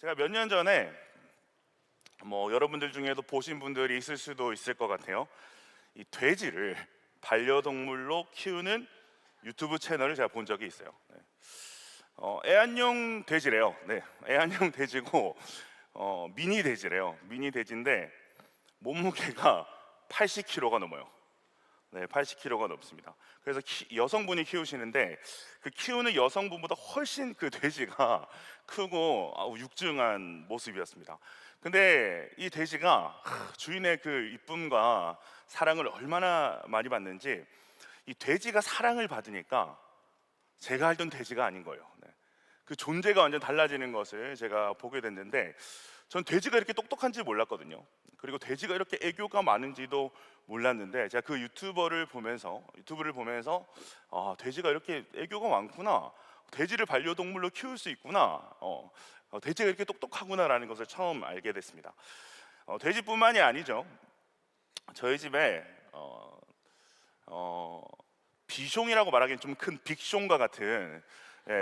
제가 몇 년 전에 여러분들 중에도 보신 분들이 있을 수도 있을 것 같아요. 이 돼지를 반려동물로 키우는 유튜브 채널을 제가 본 적이 있어요. 네. 애완용 돼지래요. 네, 애완용 돼지고 미니 돼지래요. 미니 돼지인데 몸무게가 80kg가 넘어요. 네, 80kg가 넘습니다. 그래서 여성분이 키우시는데 그 키우는 여성분보다 훨씬 그 돼지가 크고 육중한 모습이었습니다. 근데 이 돼지가 주인의 그 이쁨과 사랑을 얼마나 많이 받는지, 이 돼지가 사랑을 받으니까 제가 알던 돼지가 아닌 거예요. 네. 그 존재가 완전 달라지는 것을 제가 보게 됐는데, 전 돼지가 이렇게 똑똑한지 몰랐거든요. 그리고 돼지가 이렇게 애교가 많은지도 몰랐는데, 제가 그 유튜브를 보면서 돼지가 이렇게 애교가 많구나, 돼지를 반려동물로 키울 수 있구나, 돼지가 이렇게 똑똑하구나라는 것을 처음 알게 됐습니다. 돼지뿐만이 아니죠. 저희 집에 비숑이라고 말하기엔 좀 큰 빅숑과 같은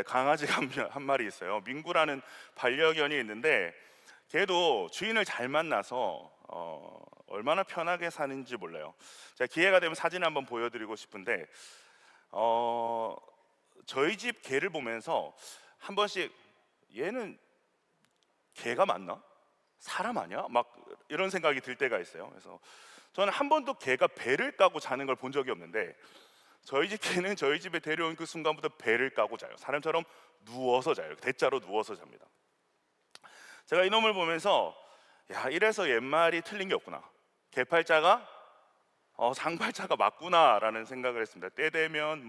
강아지가 한 마리 있어요. 민구라는 반려견이 있는데, 걔도 주인을 잘 만나서 얼마나 편하게 사는지 몰라요. 제가 기회가 되면 사진 한번 보여드리고 싶은데, 저희 집 개를 보면서 한 번씩 얘는 개가 맞나? 사람 아니야? 막 이런 생각이 들 때가 있어요. 그래서 저는 한 번도 개가 배를 까고 자는 걸 본 적이 없는데, 저희 집 개는 저희 집에 데려온 그 순간부터 배를 까고 자요. 사람처럼 누워서 자요. 대자로 누워서 잡니다. 제가 이놈을 보면서, 야, 이래서 옛말이 틀린 게 없구나, 개팔자가 상팔자가 맞구나라는 생각을 했습니다. 때 되면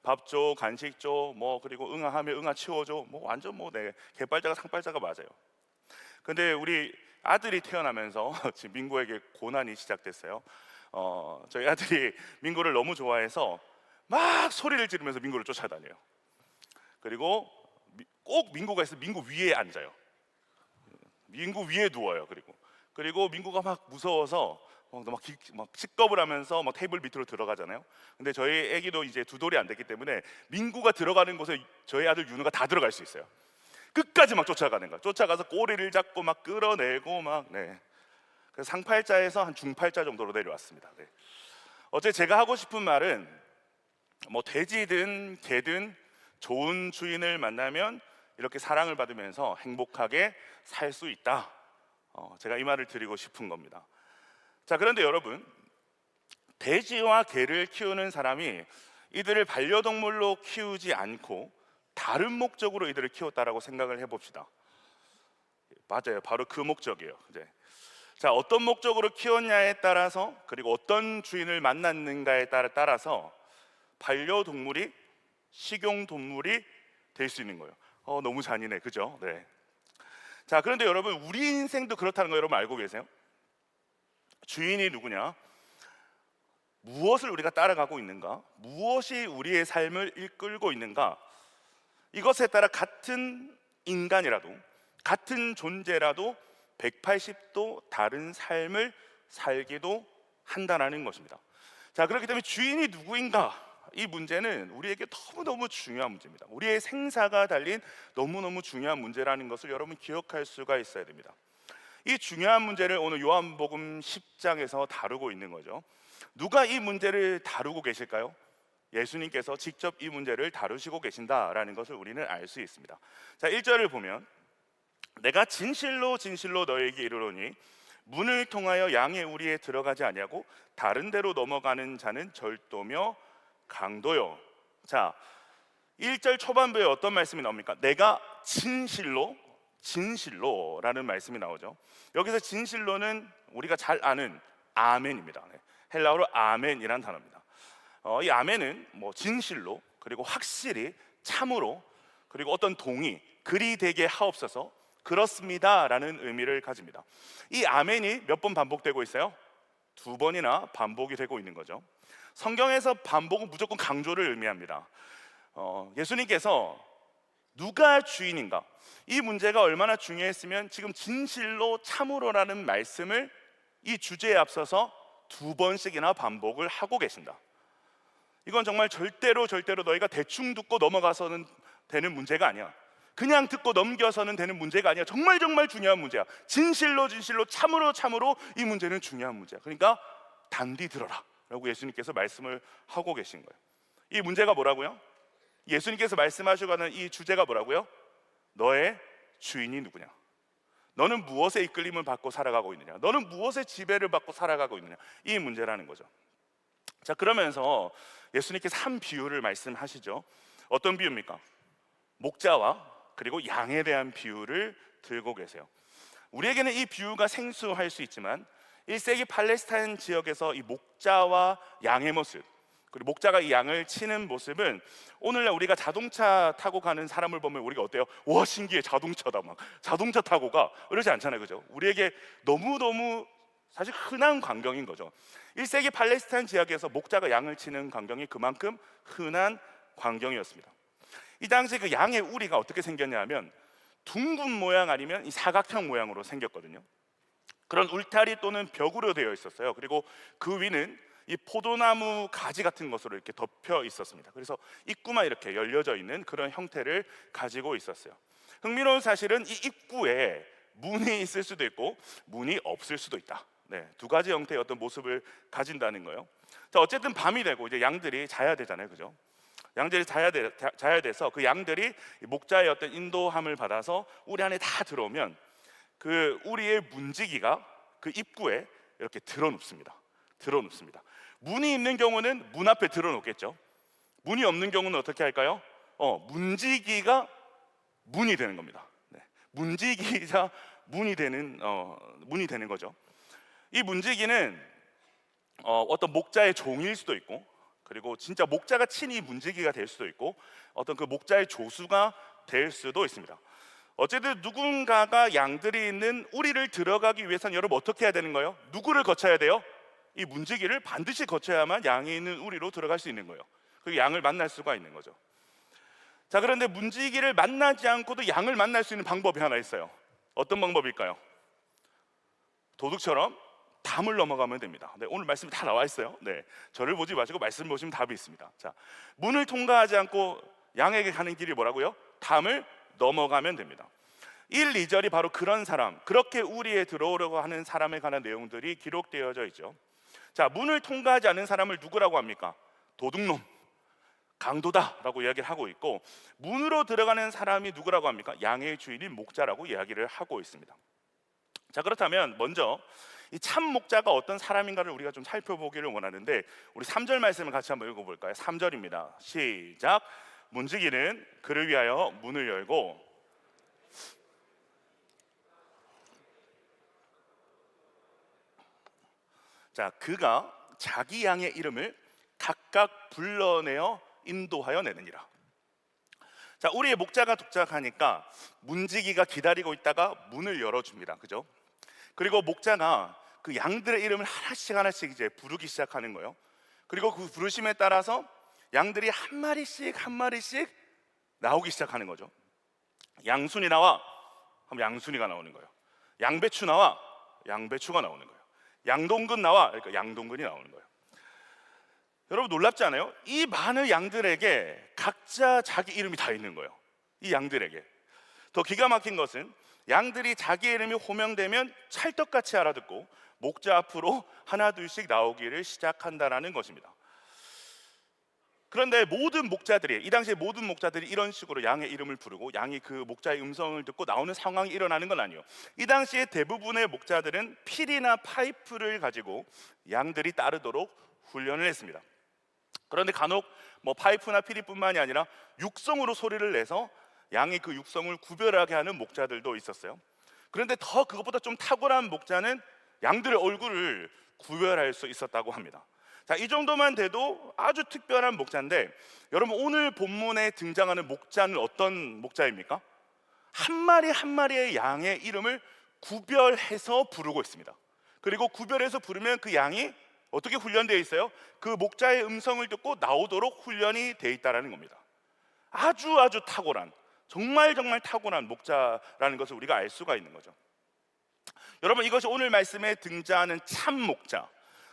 밥 줘, 간식 줘, 그리고 응아하면 응아 치워줘, 완전 내 개팔자가 상팔자가 맞아요. 근데 우리 아들이 태어나면서 지금 민구에게 고난이 시작됐어요. 저희 아들이 민구를 너무 좋아해서 막 소리를 지르면서 민구를 쫓아다녀요. 그리고 꼭 민구가 있으면 민구 위에 앉아요. 민구 위에 누워요. 그리고 민구가 막 무서워서 막 식겁을 하면서 막 테이블 밑으로 들어가잖아요. 근데 저희 아기도 이제 두 돌이 안 됐기 때문에 민구가 들어가는 곳에 저희 아들 윤우가 다 들어갈 수 있어요. 끝까지 막 쫓아가는 거야. 쫓아가서 꼬리를 잡고 막 끌어내고 네. 그래서 상팔자에서 한 중팔자 정도로 내려왔습니다. 네. 어제 제가 하고 싶은 말은, 돼지든 개든 좋은 주인을 만나면 이렇게 사랑을 받으면서 행복하게 살 수 있다. 제가 이 말을 드리고 싶은 겁니다. 자, 그런데 여러분, 돼지와 개를 키우는 사람이 이들을 반려동물로 키우지 않고 다른 목적으로 이들을 키웠다라고 생각을 해봅시다. 맞아요, 바로 그 목적이에요. 이제 자, 어떤 목적으로 키웠냐에 따라서, 그리고 어떤 주인을 만났는가에 따라서 반려동물이 식용동물이 될 수 있는 거예요. 너무 잔인해, 그죠? 네. 자, 그런데 여러분, 우리 인생도 그렇다는 거 여러분 알고 계세요? 주인이 누구냐? 무엇을 우리가 따라가고 있는가? 무엇이 우리의 삶을 이끌고 있는가? 이것에 따라 같은 인간이라도, 같은 존재라도 180도 다른 삶을 살기도 한다는 것입니다. 자, 그렇기 때문에 주인이 누구인가? 이 문제는 우리에게 너무너무 중요한 문제입니다. 우리의 생사가 달린 너무너무 중요한 문제라는 것을 여러분 기억할 수가 있어야 됩니다. 이 중요한 문제를 오늘 요한복음 10장에서 다루고 있는 거죠. 누가 이 문제를 다루고 계실까요? 예수님께서 직접 이 문제를 다루시고 계신다라는 것을 우리는 알 수 있습니다. 자, 1절을 보면, 내가 진실로 진실로 너에게 이르노니 문을 통하여 양의 우리에 들어가지 아니하고 다른 데로 넘어가는 자는 절도며 강도요. 자, 1절 초반부에 어떤 말씀이 나옵니까? 내가 진실로라는 말씀이 나오죠. 여기서 진실로는 우리가 잘 아는 아멘입니다. 헬라어로 아멘이라는 단어입니다. 이 아멘은 진실로, 그리고 확실히, 참으로, 그리고 어떤 동의, 그리 되게 하옵소서, 그렇습니다라는 의미를 가집니다. 이 아멘이 몇 번 반복되고 있어요? 2번이나 반복이 되고 있는 거죠. 성경에서 반복은 무조건 강조를 의미합니다. 예수님께서 누가 주인인가, 이 문제가 얼마나 중요했으면 지금 진실로 참으로라는 말씀을 이 주제에 앞서서 2번씩이나 반복을 하고 계신다. 이건 정말 절대로 너희가 대충 듣고 넘어가서는 되는 문제가 아니야. 그냥 듣고 넘겨서는 되는 문제가 아니야. 정말 정말 중요한 문제야. 진실로 참으로 이 문제는 중요한 문제야. 그러니까 단디 들어라 라고 예수님께서 말씀을 하고 계신 거예요. 이 문제가 뭐라고요? 예수님께서 말씀하시고 가는 이 주제가 뭐라고요? 너의 주인이 누구냐? 너는 무엇에 이끌림을 받고 살아가고 있느냐? 너는 무엇에 지배를 받고 살아가고 있느냐? 이 문제라는 거죠. 자, 그러면서 예수님께서 한 비유를 말씀하시죠. 어떤 비유입니까? 목자와 그리고 양에 대한 비유를 들고 계세요. 우리에게는 이 비유가 생소할 수 있지만 1세기 팔레스타인 지역에서 이 목자와 양의 모습, 그리고 목자가 이 양을 치는 모습은 오늘날 우리가 자동차 타고 가는 사람을 보면 우리가 어때요? 와, 신기해, 자동차다, 막 자동차 타고 가, 그러지 않잖아요, 그죠? 우리에게 너무너무 사실 흔한 광경인 거죠. 1세기 팔레스타인 지역에서 목자가 양을 치는 광경이 그만큼 흔한 광경이었습니다. 이 당시 그 양의 우리가 어떻게 생겼냐면 둥근 모양 아니면 이 사각형 모양으로 생겼거든요. 그런 울타리 또는 벽으로 되어 있었어요. 그리고 그 위는 이 포도나무 가지 같은 것으로 이렇게 덮여 있었습니다. 그래서 입구만 이렇게 열려져 있는 그런 형태를 가지고 있었어요. 흥미로운 사실은 이 입구에 문이 있을 수도 있고 문이 없을 수도 있다. 네, 두 가지 형태의 어떤 모습을 가진다는 거예요. 자, 어쨌든 밤이 되고 이제 양들이 자야 되잖아요, 그죠? 양들이 자야 돼서 그 양들이 목자의 어떤 인도함을 받아서 우리 안에 다 들어오면 그 우리의 문지기가 그 입구에 이렇게 드러눕습니다. 문이 있는 경우는 문 앞에 드러놓겠죠. 문이 없는 경우는 어떻게 할까요? 문지기가 문이 되는 겁니다. 네. 문지기가 문이 되는 거죠. 이 문지기는 어떤 목자의 종일 수도 있고, 그리고 진짜 목자가 친히 문지기가 될 수도 있고, 어떤 그 목자의 조수가 될 수도 있습니다. 어쨌든 누군가가 양들이 있는 우리를 들어가기 위해서는 여러분 어떻게 해야 되는 거예요? 누구를 거쳐야 돼요? 이 문지기를 반드시 거쳐야만 양이 있는 우리로 들어갈 수 있는 거예요. 그 양을 만날 수가 있는 거죠. 자, 그런데 문지기를 만나지 않고도 양을 만날 수 있는 방법이 하나 있어요. 어떤 방법일까요? 도둑처럼 담을 넘어가면 됩니다. 네, 오늘 말씀이 다 나와 있어요. 네, 저를 보지 마시고 말씀 보시면 답이 있습니다. 자, 문을 통과하지 않고 양에게 가는 길이 뭐라고요? 담을 넘어가면 됩니다. 1, 2절이 바로 그런 사람, 그렇게 우리에 들어오려고 하는 사람에 관한 내용들이 기록되어져 있죠. 자, 문을 통과하지 않은 사람을 누구라고 합니까? 도둑놈, 강도다라고 이야기를 하고 있고, 문으로 들어가는 사람이 누구라고 합니까? 양의 주인인 목자라고 이야기를 하고 있습니다. 자, 그렇다면 먼저 이 참 목자가 어떤 사람인가를 우리가 좀 살펴보기를 원하는데, 우리 3절 말씀을 같이 한번 읽어볼까요? 3절입니다. 시작. 문지기는 그를 위하여 문을 열고 자, 그가 자기 양의 이름을 각각 불러내어 인도하여 내느니라. 자, 우리의 목자가 도착하니까 문지기가 기다리고 있다가 문을 열어줍니다. 그죠? 그리고 목자가 그 양들의 이름을 하나씩 이제 부르기 시작하는 거예요. 그리고 그 부르심에 따라서 양들이 한 마리씩 나오기 시작하는 거죠. 양순이 나와 하면 양순이가 나오는 거예요. 양배추 나와 양배추가 나오는 거예요. 양동근 나와 그러니까 양동근이 나오는 거예요. 여러분 놀랍지 않아요? 이 많은 양들에게 각자 자기 이름이 다 있는 거예요. 이 양들에게 더 기가 막힌 것은 양들이 자기 이름이 호명되면 찰떡같이 알아듣고 목자 앞으로 하나 둘씩 나오기를 시작한다라는 것입니다. 그런데 모든 목자들이, 이 당시에 모든 목자들이 이런 식으로 양의 이름을 부르고 양이 그 목자의 음성을 듣고 나오는 상황이 일어나는 건 아니에요. 이 당시에 대부분의 목자들은 필이나 파이프를 가지고 양들이 따르도록 훈련을 했습니다. 그런데 간혹 파이프나 피리뿐만이 아니라 육성으로 소리를 내서 양이 그 육성을 구별하게 하는 목자들도 있었어요. 그런데 더 그것보다 좀 탁월한 목자는 양들의 얼굴을 구별할 수 있었다고 합니다. 자, 이 정도만 돼도 아주 특별한 목자인데, 여러분 오늘 본문에 등장하는 목자는 어떤 목자입니까? 한 마리 한 마리의 양의 이름을 구별해서 부르고 있습니다. 그리고 구별해서 부르면 그 양이 어떻게 훈련되어 있어요? 그 목자의 음성을 듣고 나오도록 훈련이 되어 있다는 겁니다. 아주 탁월한, 정말 탁월한 목자라는 것을 우리가 알 수가 있는 거죠. 여러분, 이것이 오늘 말씀에 등장하는 참 목자,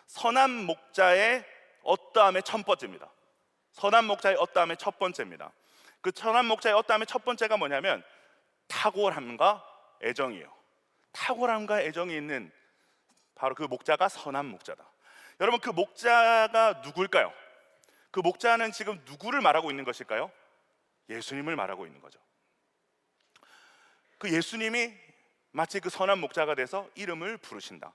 선한 목자의 어떠함의 첫 번째입니다. 선한 목자의 어떠함의 첫 번째입니다. 그 선한 목자의 어떠함의 첫 번째가 뭐냐면 탁월함과 애정이에요. 탁월함과 애정이 있는 바로 그 목자가 선한 목자다. 여러분, 그 목자가 누굴까요? 그 목자는 지금 누구를 말하고 있는 것일까요? 예수님을 말하고 있는 거죠. 그 예수님이 마치 그 선한 목자가 돼서 이름을 부르신다.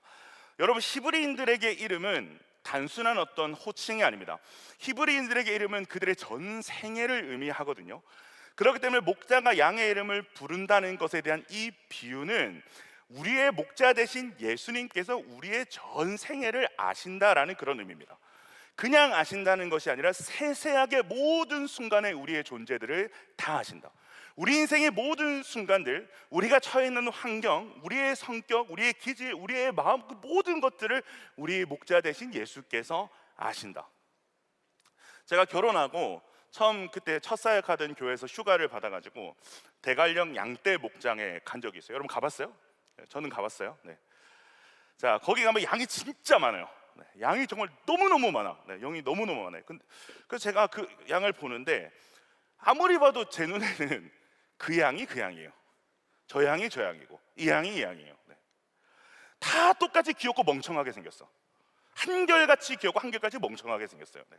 여러분, 히브리인들에게 이름은 단순한 어떤 호칭이 아닙니다. 히브리인들에게 이름은 그들의 전 생애를 의미하거든요. 그렇기 때문에 목자가 양의 이름을 부른다는 것에 대한 이 비유는 우리의 목자 되신 예수님께서 우리의 전 생애를 아신다라는 그런 의미입니다. 그냥 아신다는 것이 아니라 세세하게 모든 순간에 우리의 존재들을 다 아신다. 우리 인생의 모든 순간들, 우리가 처해 있는 환경, 우리의 성격, 우리의 기질, 우리의 마음, 그 모든 것들을 우리 목자 되신 예수께서 아신다. 제가 결혼하고 처음 그때 첫 사역하던 교회에서 휴가를 받아가지고 대관령 양떼 목장에 간 적이 있어요. 여러분 가봤어요? 네, 저는 가봤어요. 네. 자, 거기 가면 양이 진짜 많아요. 네, 양이 정말 너무너무 많아. 네, 양이 너무너무 많아요. 그래서 제가 그 양을 보는데 아무리 봐도 제 눈에는 그 양이 그 양이에요. 저 양이 저 양이고 이 양이 이 양이에요. 네. 다 똑같이 귀엽고 멍청하게 생겼어. 한결같이 귀엽고 한결같이 멍청하게 생겼어요. 네.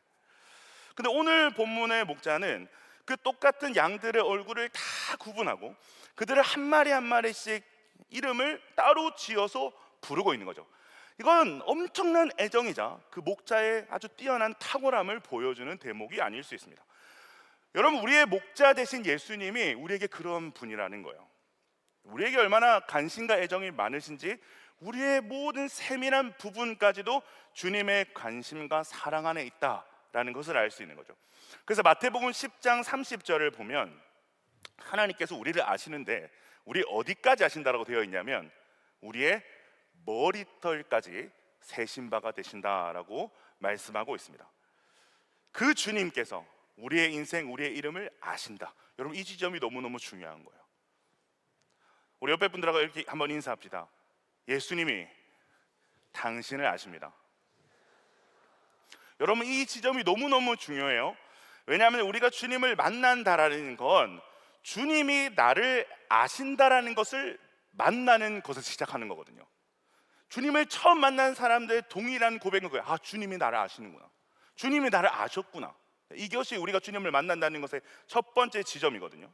근데 오늘 본문의 목자는 그 똑같은 양들의 얼굴을 다 구분하고 그들을 한 마리 한 마리씩 이름을 따로 지어서 부르고 있는 거죠. 이건 엄청난 애정이자 그 목자의 아주 뛰어난 탁월함을 보여주는 대목이 아닐 수 있습니다. 여러분, 우리의 목자 되신 예수님이 우리에게 그런 분이라는 거예요. 우리에게 얼마나 관심과 애정이 많으신지 우리의 모든 세밀한 부분까지도 주님의 관심과 사랑 안에 있다라는 것을 알 수 있는 거죠. 그래서 마태복음 10장 30절을 보면 하나님께서 우리를 아시는데 우리 어디까지 아신다라고 되어 있냐면 우리의 머리털까지 세신 바가 되신다라고 말씀하고 있습니다. 그 주님께서 우리의 인생, 우리의 이름을 아신다. 여러분, 이 지점이 너무너무 중요한 거예요. 우리 옆에 분들하고 이렇게 한번 인사합시다. 예수님이 당신을 아십니다. 여러분, 이 지점이 너무너무 중요해요. 왜냐하면 우리가 주님을 만난다라는 건 주님이 나를 아신다라는 것을 만나는 것을 시작하는 거거든요. 주님을 처음 만난 사람들의 동일한 고백인 거예요. 아, 주님이 나를 아시는구나. 주님이 나를 아셨구나. 이것이 우리가 주님을 만난다는 것의 첫 번째 지점이거든요.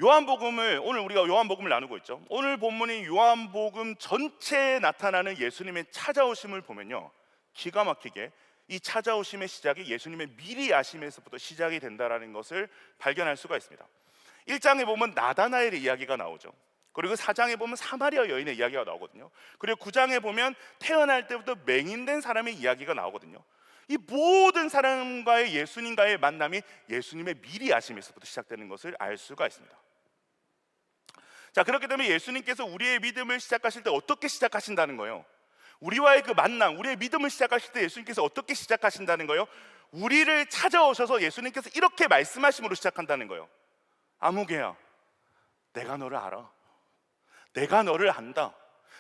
오늘 우리가 요한복음을 나누고 있죠. 오늘 본문이 요한복음 전체에 나타나는 예수님의 찾아오심을 보면요, 기가 막히게 이 찾아오심의 시작이 예수님의 미리 아심에서부터 시작이 된다라는 것을 발견할 수가 있습니다. 1장에 보면 나다나엘의 이야기가 나오죠. 그리고 4장에 보면 사마리아 여인의 이야기가 나오거든요. 그리고 9장에 보면 태어날 때부터 맹인된 사람의 이야기가 나오거든요. 이 모든 사람과의 예수님과의 만남이 예수님의 미리 아심에서부터 시작되는 것을 알 수가 있습니다. 자, 그렇기 때문에 예수님께서 우리의 믿음을 시작하실 때 어떻게 시작하신다는 거예요? 우리와의 그 만남, 우리의 믿음을 시작하실 때 예수님께서 어떻게 시작하신다는 거예요? 우리를 찾아오셔서 예수님께서 이렇게 말씀하심으로 시작한다는 거예요. 아무개야, 내가 너를 알아. 내가 너를 안다.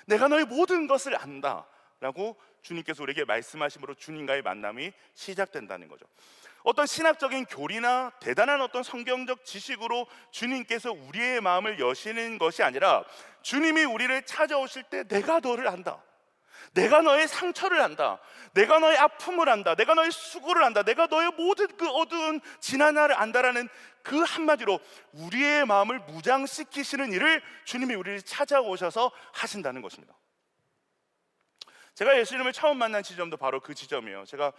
내가 너의 모든 것을 안다 라고 주님께서 우리에게 말씀하심으로 주님과의 만남이 시작된다는 거죠. 어떤 신학적인 교리나 대단한 어떤 성경적 지식으로 주님께서 우리의 마음을 여시는 것이 아니라 주님이 우리를 찾아오실 때 내가 너를 안다. 내가 너의 상처를 안다. 내가 너의 아픔을 안다. 내가 너의 수고를 안다. 내가 너의 모든 그 어두운 지난 날을 안다라는 그 한마디로 우리의 마음을 무장시키시는 일을 주님이 우리를 찾아오셔서 하신다는 것입니다. 제가 예수님을 처음 만난 지점도 바로 그 지점이에요. 제가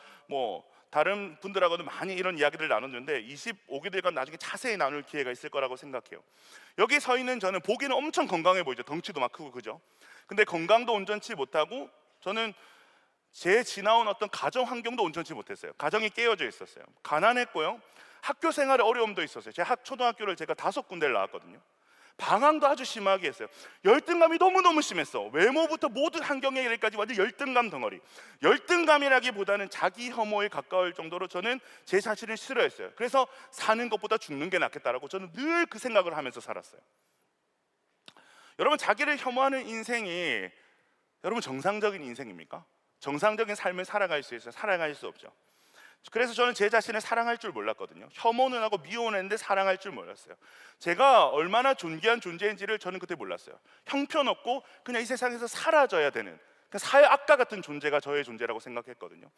다른 분들하고도 많이 이런 이야기를 나눴는데 25기 되건 나중에 자세히 나눌 기회가 있을 거라고 생각해요. 여기 서 있는 저는 보기는 엄청 건강해 보이죠. 덩치도 막 크고, 그죠? 근데 건강도 온전치 못하고 저는 제 지나온 어떤 가정 환경도 온전치 못했어요. 가정이 깨어져 있었어요. 가난했고요. 학교 생활에 어려움도 있었어요. 제가 초등학교를 제가 5군데를 나왔거든요. 방황도 아주 심하게 했어요. 열등감이 너무너무 심했어. 외모부터 모든 환경에 이르기까지 완전 열등감 덩어리. 열등감이라기보다는 자기 혐오에 가까울 정도로 저는 제 자신을 싫어했어요. 그래서 사는 것보다 죽는 게 낫겠다라고 저는 늘 그 생각을 하면서 살았어요. 여러분, 자기를 혐오하는 인생이 여러분 정상적인 인생입니까? 정상적인 삶을 살아갈 수 있어요? 살아갈 수 없죠. 그래서 저는 제 자신을 사랑할 줄 몰랐거든요. 혐오는 하고 미워는 했는데 사랑할 줄 몰랐어요. 제가 얼마나 존귀한 존재인지를 저는 그때 몰랐어요. 형편없고 그냥 이 세상에서 사라져야 되는, 그냥 사회 악과 같은 존재가 저의 존재라고 생각했거든요.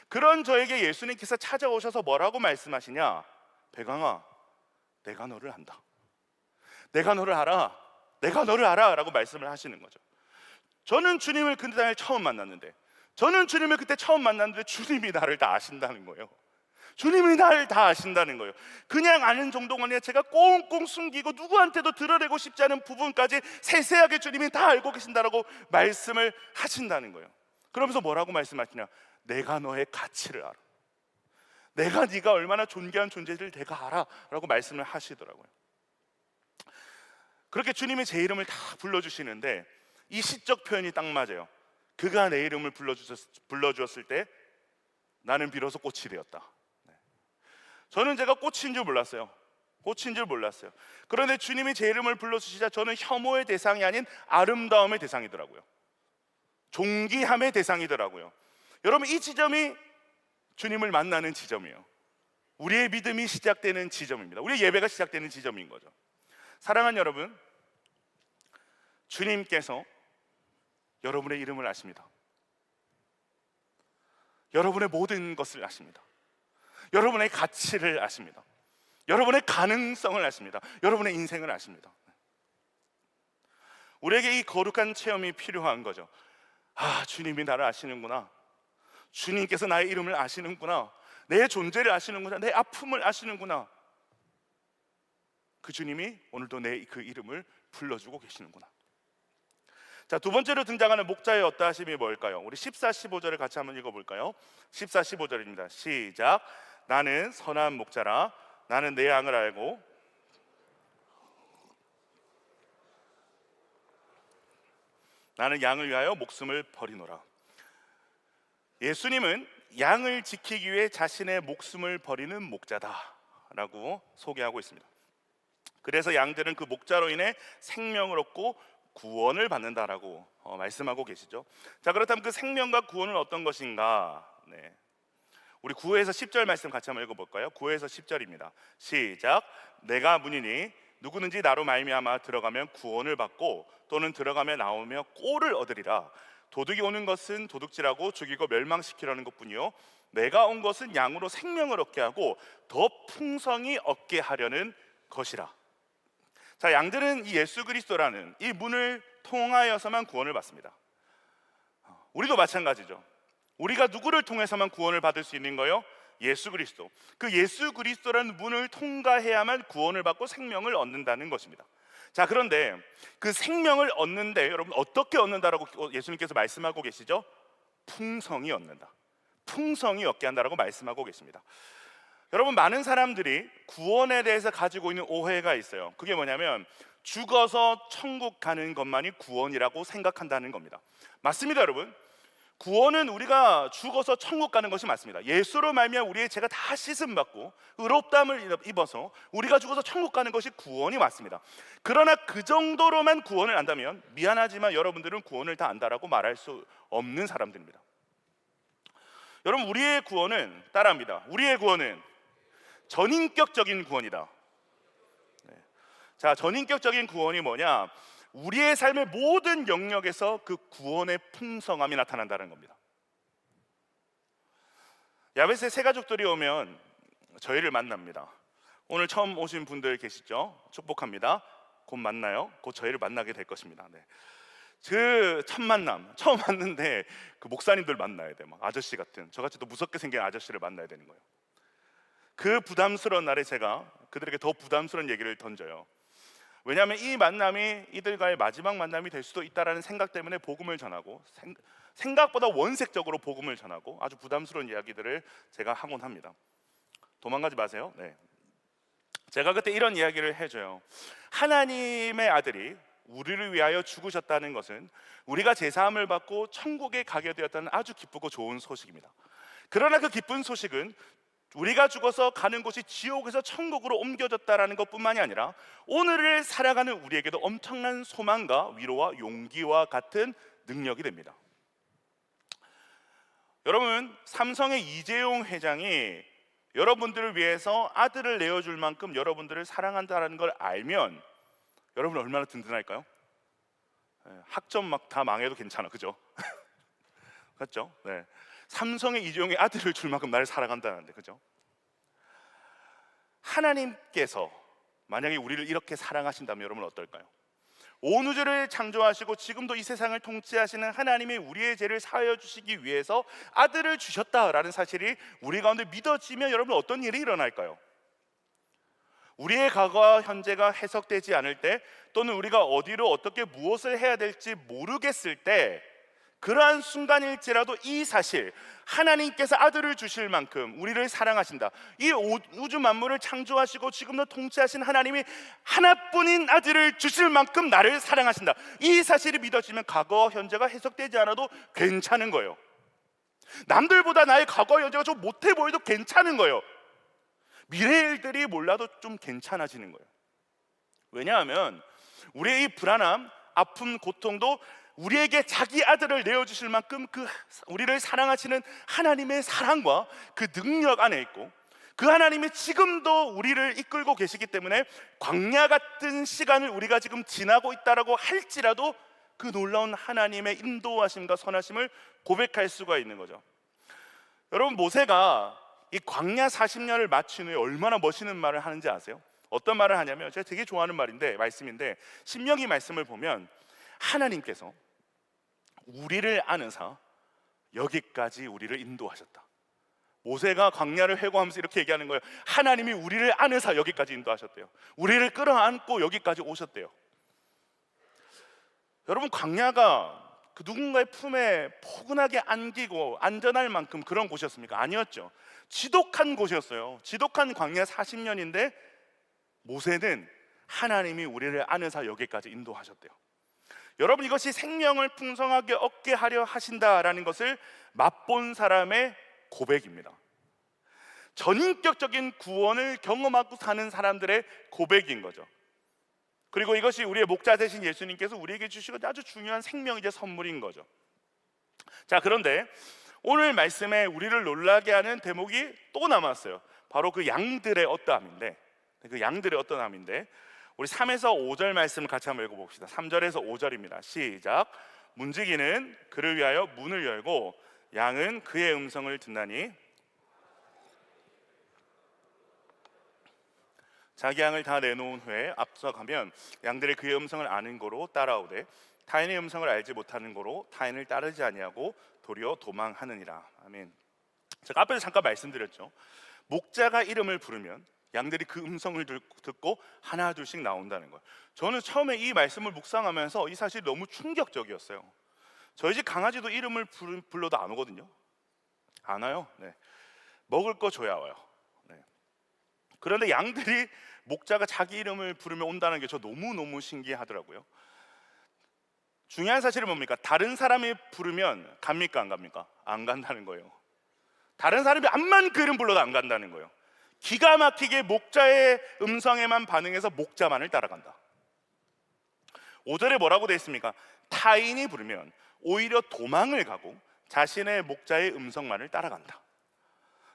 그런 저에게 예수님께서 찾아오셔서 뭐라고 말씀하시냐? 백왕아, 내가 너를 안다. 내가 너를 알아. 내가 너를 알아 라고 말씀을 하시는 거죠. 저는 주님을 그날 처음 만났는데, 주님이 나를 다 아신다는 거예요. 주님이 나를 다 아신다는 거예요. 그냥 아는 정도가 아니라 제가 꽁꽁 숨기고 누구한테도 드러내고 싶지 않은 부분까지 세세하게 주님이 다 알고 계신다라고 말씀을 하신다는 거예요. 그러면서 뭐라고 말씀하시냐? 내가 너의 가치를 알아. 네가 얼마나 존귀한 존재를 내가 알아 라고 말씀을 하시더라고요. 그렇게 주님이 제 이름을 다 불러주시는데 이 시적 표현이 딱 맞아요. 그가 내 이름을 불러주었을 때 나는 비로소 꽃이 되었다. 저는 제가 꽃인 줄 몰랐어요. 그런데 주님이 제 이름을 불러주시자 저는 혐오의 대상이 아닌 아름다움의 대상이더라고요. 존귀함의 대상이더라고요. 여러분, 이 지점이 주님을 만나는 지점이에요. 우리의 믿음이 시작되는 지점입니다. 우리의 예배가 시작되는 지점인 거죠. 사랑하는 여러분, 주님께서 여러분의 이름을 아십니다. 여러분의 모든 것을 아십니다. 여러분의 가치를 아십니다. 여러분의 가능성을 아십니다. 여러분의 인생을 아십니다. 우리에게 이 거룩한 체험이 필요한 거죠. 아, 주님이 나를 아시는구나. 주님께서 나의 이름을 아시는구나. 내 존재를 아시는구나. 내 아픔을 아시는구나. 그 주님이 오늘도 내 그 이름을 불러주고 계시는구나. 자, 두 번째로 등장하는 목자의 어떠하심이 뭘까요? 우리 14, 15절을 같이 한번 읽어볼까요? 14, 15절입니다. 시작. 나는 선한 목자라. 나는 내 양을 알고 나는 양을 위하여 목숨을 버리노라. 예수님은 양을 지키기 위해 자신의 목숨을 버리는 목자다라고 소개하고 있습니다. 그래서 양들은 그 목자로 인해 생명을 얻고 구원을 받는다라고 말씀하고 계시죠. 자, 그렇다면 그 생명과 구원은 어떤 것인가? 네. 우리 9에서 10절 말씀 같이 한번 읽어볼까요? 9에서 10절입니다. 시작. 내가 문이니 누구든지 나로 말미암아 들어가면 구원을 받고 또는 들어가며 나오며 꼴을 얻으리라. 도둑이 오는 것은 도둑질하고 죽이고 멸망시키려는 것뿐이요 내가 온 것은 양으로 생명을 얻게 하고 더 풍성히 얻게 하려는 것이라. 자, 양들은 이 예수 그리스도라는 이 문을 통하여서만 구원을 받습니다. 우리도 마찬가지죠. 우리가 누구를 통해서만 구원을 받을 수 있는 거요? 예수 그리스도. 그 예수 그리스도라는 문을 통과해야만 구원을 받고 생명을 얻는다는 것입니다. 자, 그런데 그 생명을 얻는데 여러분 어떻게 얻는다라고 예수님께서 말씀하고 계시죠? 풍성히 얻는다. 풍성히 얻게 한다라고 말씀하고 계십니다. 여러분, 많은 사람들이 구원에 대해서 가지고 있는 오해가 있어요. 그게 뭐냐면 죽어서 천국 가는 것만이 구원이라고 생각한다는 겁니다. 맞습니다, 여러분. 구원은 우리가 죽어서 천국 가는 것이 맞습니다. 예수로 말미암아 우리의 죄가 다 씻음 받고 의롭다함을 입어서 우리가 죽어서 천국 가는 것이 구원이 맞습니다. 그러나 그 정도로만 구원을 안다면 미안하지만 여러분들은 구원을 다 안다라고 말할 수 없는 사람들입니다. 여러분, 우리의 구원은 따라합니다. 우리의 구원은 전인격적인 구원이다. 네. 자, 전인격적인 구원이 뭐냐? 우리의 삶의 모든 영역에서 그 구원의 풍성함이 나타난다는 겁니다. 야베스의 새 가족들이 오면 저희를 만납니다. 오늘 처음 오신 분들 계시죠? 축복합니다. 곧 만나요. 곧 저희를 만나게 될 것입니다. 네. 그 첫 만남, 처음 왔는데 그 목사님들 만나야 돼. 막 아저씨 같은, 저같이 또 무섭게 생긴 아저씨를 만나야 되는 거예요. 그 부담스러운 날에 제가 그들에게 더 부담스러운 얘기를 던져요. 왜냐하면 이 만남이 이들과의 마지막 만남이 될 수도 있다라는 생각 때문에 복음을 전하고 생각보다 원색적으로 복음을 전하고 아주 부담스러운 이야기들을 제가 하곤 합니다. 도망가지 마세요. 네. 제가 그때 이런 이야기를 해줘요. 하나님의 아들이 우리를 위하여 죽으셨다는 것은 우리가 제사함을 받고 천국에 가게 되었다는 아주 기쁘고 좋은 소식입니다. 그러나 그 기쁜 소식은 우리가 죽어서 가는 곳이 지옥에서 천국으로 옮겨졌다라는 것뿐만이 아니라 오늘을 살아가는 우리에게도 엄청난 소망과 위로와 용기와 같은 능력이 됩니다. 여러분, 삼성의 이재용 회장이 여러분들을 위해서 아들을 내어줄 만큼 여러분들을 사랑한다는 걸 알면 여러분 얼마나 든든할까요? 학점 막 다 망해도 괜찮아, 그죠? 맞죠? 네. 삼성의 이재용이 아들을 줄 만큼 나를 사랑한다는데, 그죠? 하나님께서 만약에 우리를 이렇게 사랑하신다면 여러분 어떨까요? 온 우주를 창조하시고 지금도 이 세상을 통치하시는 하나님이 우리의 죄를 사하여 주시기 위해서 아들을 주셨다라는 사실이 우리 가운데 믿어지면 여러분 어떤 일이 일어날까요? 우리의 과거와 현재가 해석되지 않을 때, 또는 우리가 어디로 어떻게 무엇을 해야 될지 모르겠을 때, 그러한 순간일지라도 이 사실, 하나님께서 아들을 주실 만큼 우리를 사랑하신다, 이 우주 만물을 창조하시고 지금도 통치하신 하나님이 하나뿐인 아들을 주실 만큼 나를 사랑하신다, 이 사실이 믿어지면 과거와 현재가 해석되지 않아도 괜찮은 거예요. 남들보다 나의 과거와 현재가 좀 못해 보여도 괜찮은 거예요. 미래의 일들이 몰라도 좀 괜찮아지는 거예요. 왜냐하면 우리의 이 불안함, 아픔, 고통도 우리에게 자기 아들을 내어주실 만큼 그 우리를 사랑하시는 하나님의 사랑과 그 능력 안에 있고, 그 하나님이 지금도 우리를 이끌고 계시기 때문에 광야 같은 시간을 우리가 지금 지나고 있다라고 할지라도 그 놀라운 하나님의 인도하심과 선하심을 고백할 수가 있는 거죠. 여러분, 모세가 이 광야 40년을 마친 후에 얼마나 멋있는 말을 하는지 아세요? 어떤 말을 하냐면, 제가 되게 좋아하는 말씀인데 신명기 말씀을 보면 하나님께서 우리를 안으사 여기까지 우리를 인도하셨다. 모세가 광야를 회고하면서 이렇게 얘기하는 거예요. 하나님이 우리를 안으사 여기까지 인도하셨대요. 우리를 끌어안고 여기까지 오셨대요. 여러분, 광야가 그 누군가의 품에 포근하게 안기고 안전할 만큼 그런 곳이었습니까? 아니었죠. 지독한 곳이었어요. 지독한 광야 40년인데 모세는 하나님이 우리를 안으사 여기까지 인도하셨대요. 여러분, 이것이 생명을 풍성하게 얻게 하려 하신다라는 것을 맛본 사람의 고백입니다. 전인격적인 구원을 경험하고 사는 사람들의 고백인 거죠. 그리고 이것이 우리의 목자 되신 예수님께서 우리에게 주시고 아주 중요한 생명이자 선물인 거죠. 자, 그런데 오늘 말씀에 우리를 놀라게 하는 대목이 또 남았어요. 바로 그 양들의 어떠함인데, 우리 3에서 5절 말씀을 같이 한번 읽어봅시다. 3절에서 5절입니다. 시작. 문지기는 그를 위하여 문을 열고 양은 그의 음성을 듣나니 자기 양을 다 내놓은 후에 앞서가면 양들이 그의 음성을 아는 거로 따라오되 타인의 음성을 알지 못하는 거로 타인을 따르지 아니하고 도리어 도망하느니라. 아멘. 제가 앞에서 잠깐 말씀드렸죠. 목자가 이름을 부르면 양들이 그 음성을 듣고 하나 둘씩 나온다는 거예요. 저는 처음에 이 말씀을 묵상하면서 이 사실이 너무 충격적이었어요. 저희 집 강아지도 이름을 불러도 안 오거든요. 안 와요. 네. 먹을 거 줘야 와요. 네. 그런데 양들이 목자가 자기 이름을 부르면 온다는 게 저 너무너무 신기하더라고요. 중요한 사실은 뭡니까? 다른 사람이 부르면 갑니까 안 갑니까? 안 간다는 거예요. 다른 사람이 암만 그 이름 불러도 안 간다는 거예요. 기가 막히게 목자의 음성에만 반응해서 목자만을 따라간다. 5절에 뭐라고 되어 있습니까? 타인이 부르면 오히려 도망을 가고 자신의 목자의 음성만을 따라간다.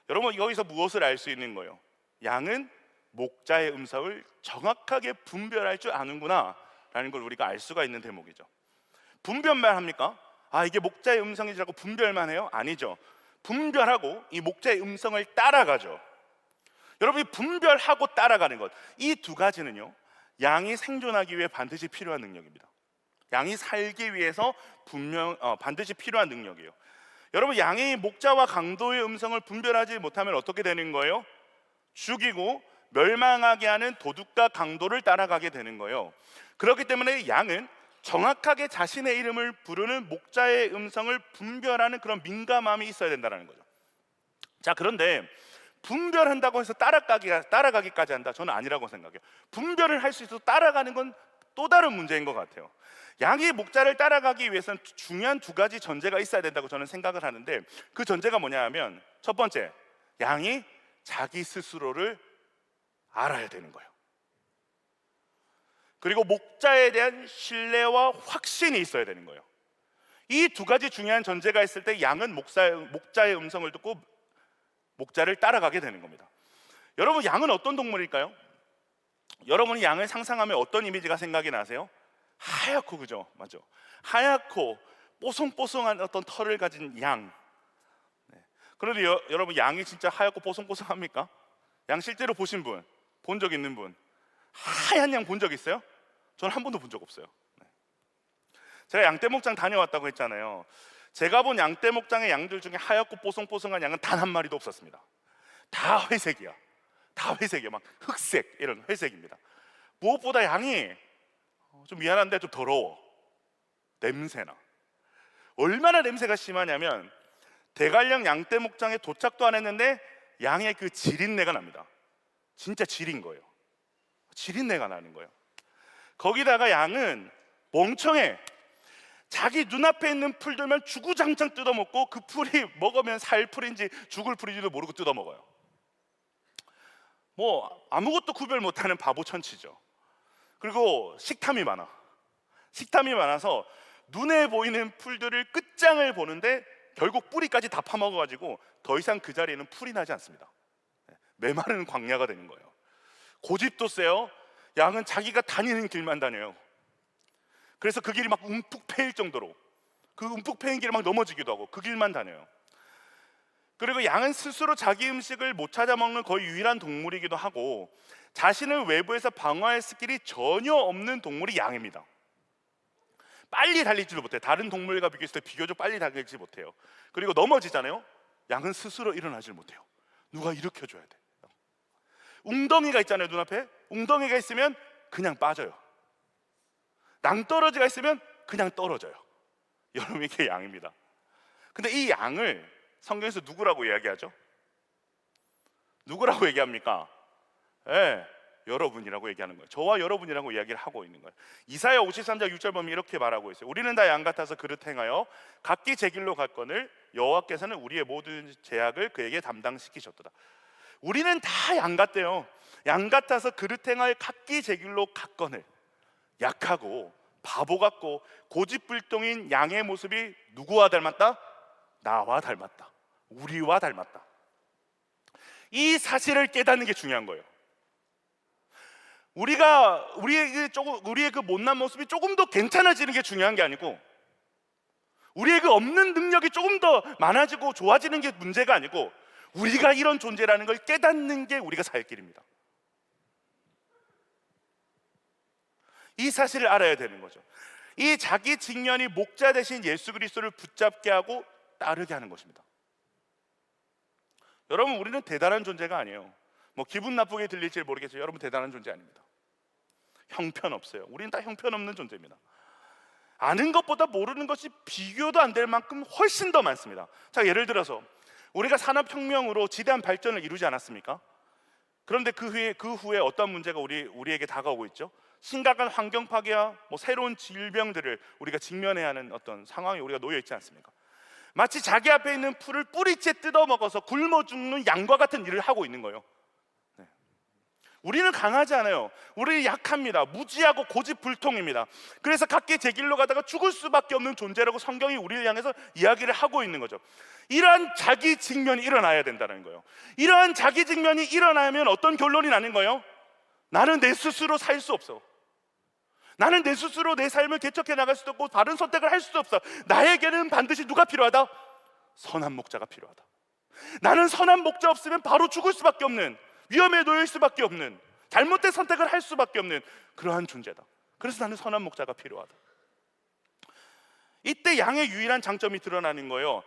여러분, 여기서 무엇을 알 수 있는 거예요? 양은 목자의 음성을 정확하게 분별할 줄 아는구나 라는 걸 우리가 알 수가 있는 대목이죠. 분별만 합니까? 이게 목자의 음성이라고 분별만 해요? 아니죠. 분별하고 이 목자의 음성을 따라가죠. 여러분이 분별하고 따라가는 것, 이 두 가지는요, 양이 생존하기 위해 반드시 필요한 능력입니다. 양이 살기 위해서 반드시 필요한 능력이에요. 여러분, 양이 목자와 강도의 음성을 분별하지 못하면 어떻게 되는 거예요? 죽이고 멸망하게 하는 도둑과 강도를 따라가게 되는 거예요. 그렇기 때문에 양은 정확하게 자신의 이름을 부르는 목자의 음성을 분별하는 그런 민감함이 있어야 된다는 거죠. 자, 그런데 분별한다고 해서 따라가기까지 한다? 저는 아니라고 생각해요. 분별을 할 수 있어서 따라가는 건 또 다른 문제인 것 같아요. 양이 목자를 따라가기 위해서는 중요한 두 가지 전제가 있어야 된다고 저는 생각을 하는데, 그 전제가 뭐냐 하면, 첫 번째, 양이 자기 스스로를 알아야 되는 거예요. 그리고 목자에 대한 신뢰와 확신이 있어야 되는 거예요. 이 두 가지 중요한 전제가 있을 때 양은 목자의 음성을 듣고 목자를 따라가게 되는 겁니다. 여러분, 양은 어떤 동물일까요? 여러분이 양을 상상하면 어떤 이미지가 생각이 나세요? 하얗고, 그죠? 맞죠? 하얗고 뽀송뽀송한 어떤 털을 가진 양. 그런데 여러분, 양이 진짜 하얗고 뽀송뽀송합니까? 양 실제로 보신 분, 본 적 있는 분, 하얀 양 본 적 있어요? 저는 한 번도 본 적 없어요. 제가 양떼목장 다녀왔다고 했잖아요. 제가 본 양떼목장의 양들 중에 하얗고 뽀송뽀송한 양은 단 한 마리도 없었습니다. 다 회색이야. 다 회색이야. 막 흑색, 이런 회색입니다. 무엇보다 양이 좀 미안한데 좀 더러워. 냄새나. 얼마나 냄새가 심하냐면 대관령 양떼목장에 도착도 안 했는데 양의 그 지린내가 납니다. 진짜 지린 거예요. 지린내가 나는 거예요. 거기다가 양은 멍청해. 자기 눈앞에 있는 풀들만 주구장창 뜯어먹고, 그 풀이 먹으면 살 풀인지 죽을 풀인지도 모르고 뜯어먹어요. 뭐 아무것도 구별 못하는 바보 천치죠. 그리고 식탐이 많아. 식탐이 많아서 눈에 보이는 풀들을 끝장을 보는데 결국 뿌리까지 다 파먹어가지고 더 이상 그 자리에는 풀이 나지 않습니다. 메마른 광야가 되는 거예요. 고집도 세요. 양은 자기가 다니는 길만 다녀요. 그래서 그 길이 막 움푹 패일 정도로, 그 움푹 패인 길을 막 넘어지기도 하고 그 길만 다녀요. 그리고 양은 스스로 자기 음식을 못 찾아 먹는 거의 유일한 동물이기도 하고, 자신을 외부에서 방어할 스킬이 전혀 없는 동물이 양입니다. 빨리 달리지도 못해요. 다른 동물과 비교했을 때 비교적 빨리 달리지 못해요. 그리고 넘어지잖아요. 양은 스스로 일어나질 못해요. 누가 일으켜줘야 돼. 웅덩이가 있잖아요, 눈앞에. 웅덩이가 있으면 그냥 빠져요. 낭떠러지가 있으면 그냥 떨어져요. 여러분, 이게 양입니다. 근데 이 양을 성경에서 누구라고 이야기하죠? 누구라고 얘기합니까? 여러분이라고 얘기하는 거예요. 저와 여러분이라고 이야기를 하고 있는 거예요. 이사야 53장 6절 보면 이렇게 말하고 있어요. 우리는 다 양 같아서 그릇 행하여 각기 제 길로 갔거늘 여호와께서는 우리의 모든 죄악을 그에게 담당시키셨도다. 우리는 다 양 같대요. 양 같아서 그릇 행하여 각기 제 길로 갔거늘. 약하고 바보 같고 고집불통인 양의 모습이 누구와 닮았다? 나와 닮았다. 우리와 닮았다. 이 사실을 깨닫는 게 중요한 거예요. 우리의 그 못난 모습이 조금 더 괜찮아지는 게 중요한 게 아니고, 우리의 그 없는 능력이 조금 더 많아지고 좋아지는 게 문제가 아니고, 우리가 이런 존재라는 걸 깨닫는 게 우리가 살 길입니다. 이 사실을 알아야 되는 거죠. 이 자기 직면이 목자 대신 예수 그리스도를 붙잡게 하고 따르게 하는 것입니다. 여러분, 우리는 대단한 존재가 아니에요. 뭐 기분 나쁘게 들릴지 모르겠어요. 여러분, 대단한 존재 아닙니다. 형편없어요. 우리는 다 형편없는 존재입니다. 아는 것보다 모르는 것이 비교도 안 될 만큼 훨씬 더 많습니다. 자, 예를 들어서 우리가 산업혁명으로 지대한 발전을 이루지 않았습니까? 그런데 그 후에 어떤 문제가 우리에게 다가오고 있죠? 심각한 환경 파괴와 새로운 질병들을 우리가 직면해야 하는 어떤 상황에 우리가 놓여 있지 않습니까? 마치 자기 앞에 있는 풀을 뿌리째 뜯어먹어서 굶어 죽는 양과 같은 일을 하고 있는 거예요. 우리는 강하지 않아요. 우리는 약합니다. 무지하고 고집불통입니다. 그래서 각기 제 길로 가다가 죽을 수밖에 없는 존재라고 성경이 우리를 향해서 이야기를 하고 있는 거죠. 이러한 자기 직면이 일어나야 된다는 거예요. 이러한 자기 직면이 일어나면 어떤 결론이 나는 거예요? 나는 내 스스로 살 수 없어. 나는 내 스스로 내 삶을 개척해 나갈 수도 없고 바른 선택을 할 수도 없어. 나에게는 반드시 누가 필요하다? 선한 목자가 필요하다. 나는 선한 목자 없으면 바로 죽을 수밖에 없는, 위험에 놓일 수밖에 없는, 잘못된 선택을 할 수밖에 없는 그러한 존재다. 그래서 나는 선한 목자가 필요하다. 이때 양의 유일한 장점이 드러나는 거예요.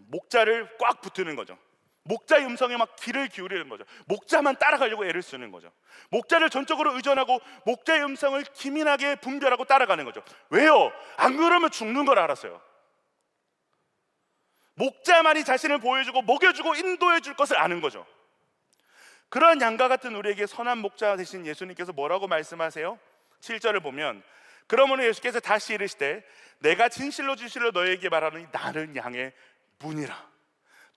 목자를 꽉 붙드는 거죠. 목자의 음성에 막 귀를 기울이는 거죠. 목자만 따라가려고 애를 쓰는 거죠. 목자를 전적으로 의존하고 목자의 음성을 기민하게 분별하고 따라가는 거죠. 왜요? 안 그러면 죽는 걸 알았어요. 목자만이 자신을 보여주고 먹여주고 인도해 줄 것을 아는 거죠. 그런 양과 같은 우리에게 선한 목자 되신 예수님께서 뭐라고 말씀하세요? 7절을 보면, 그러므로 예수께서 다시 이르시되 내가 진실로 진실로 너희에게 말하노니 나는 양의 문이라.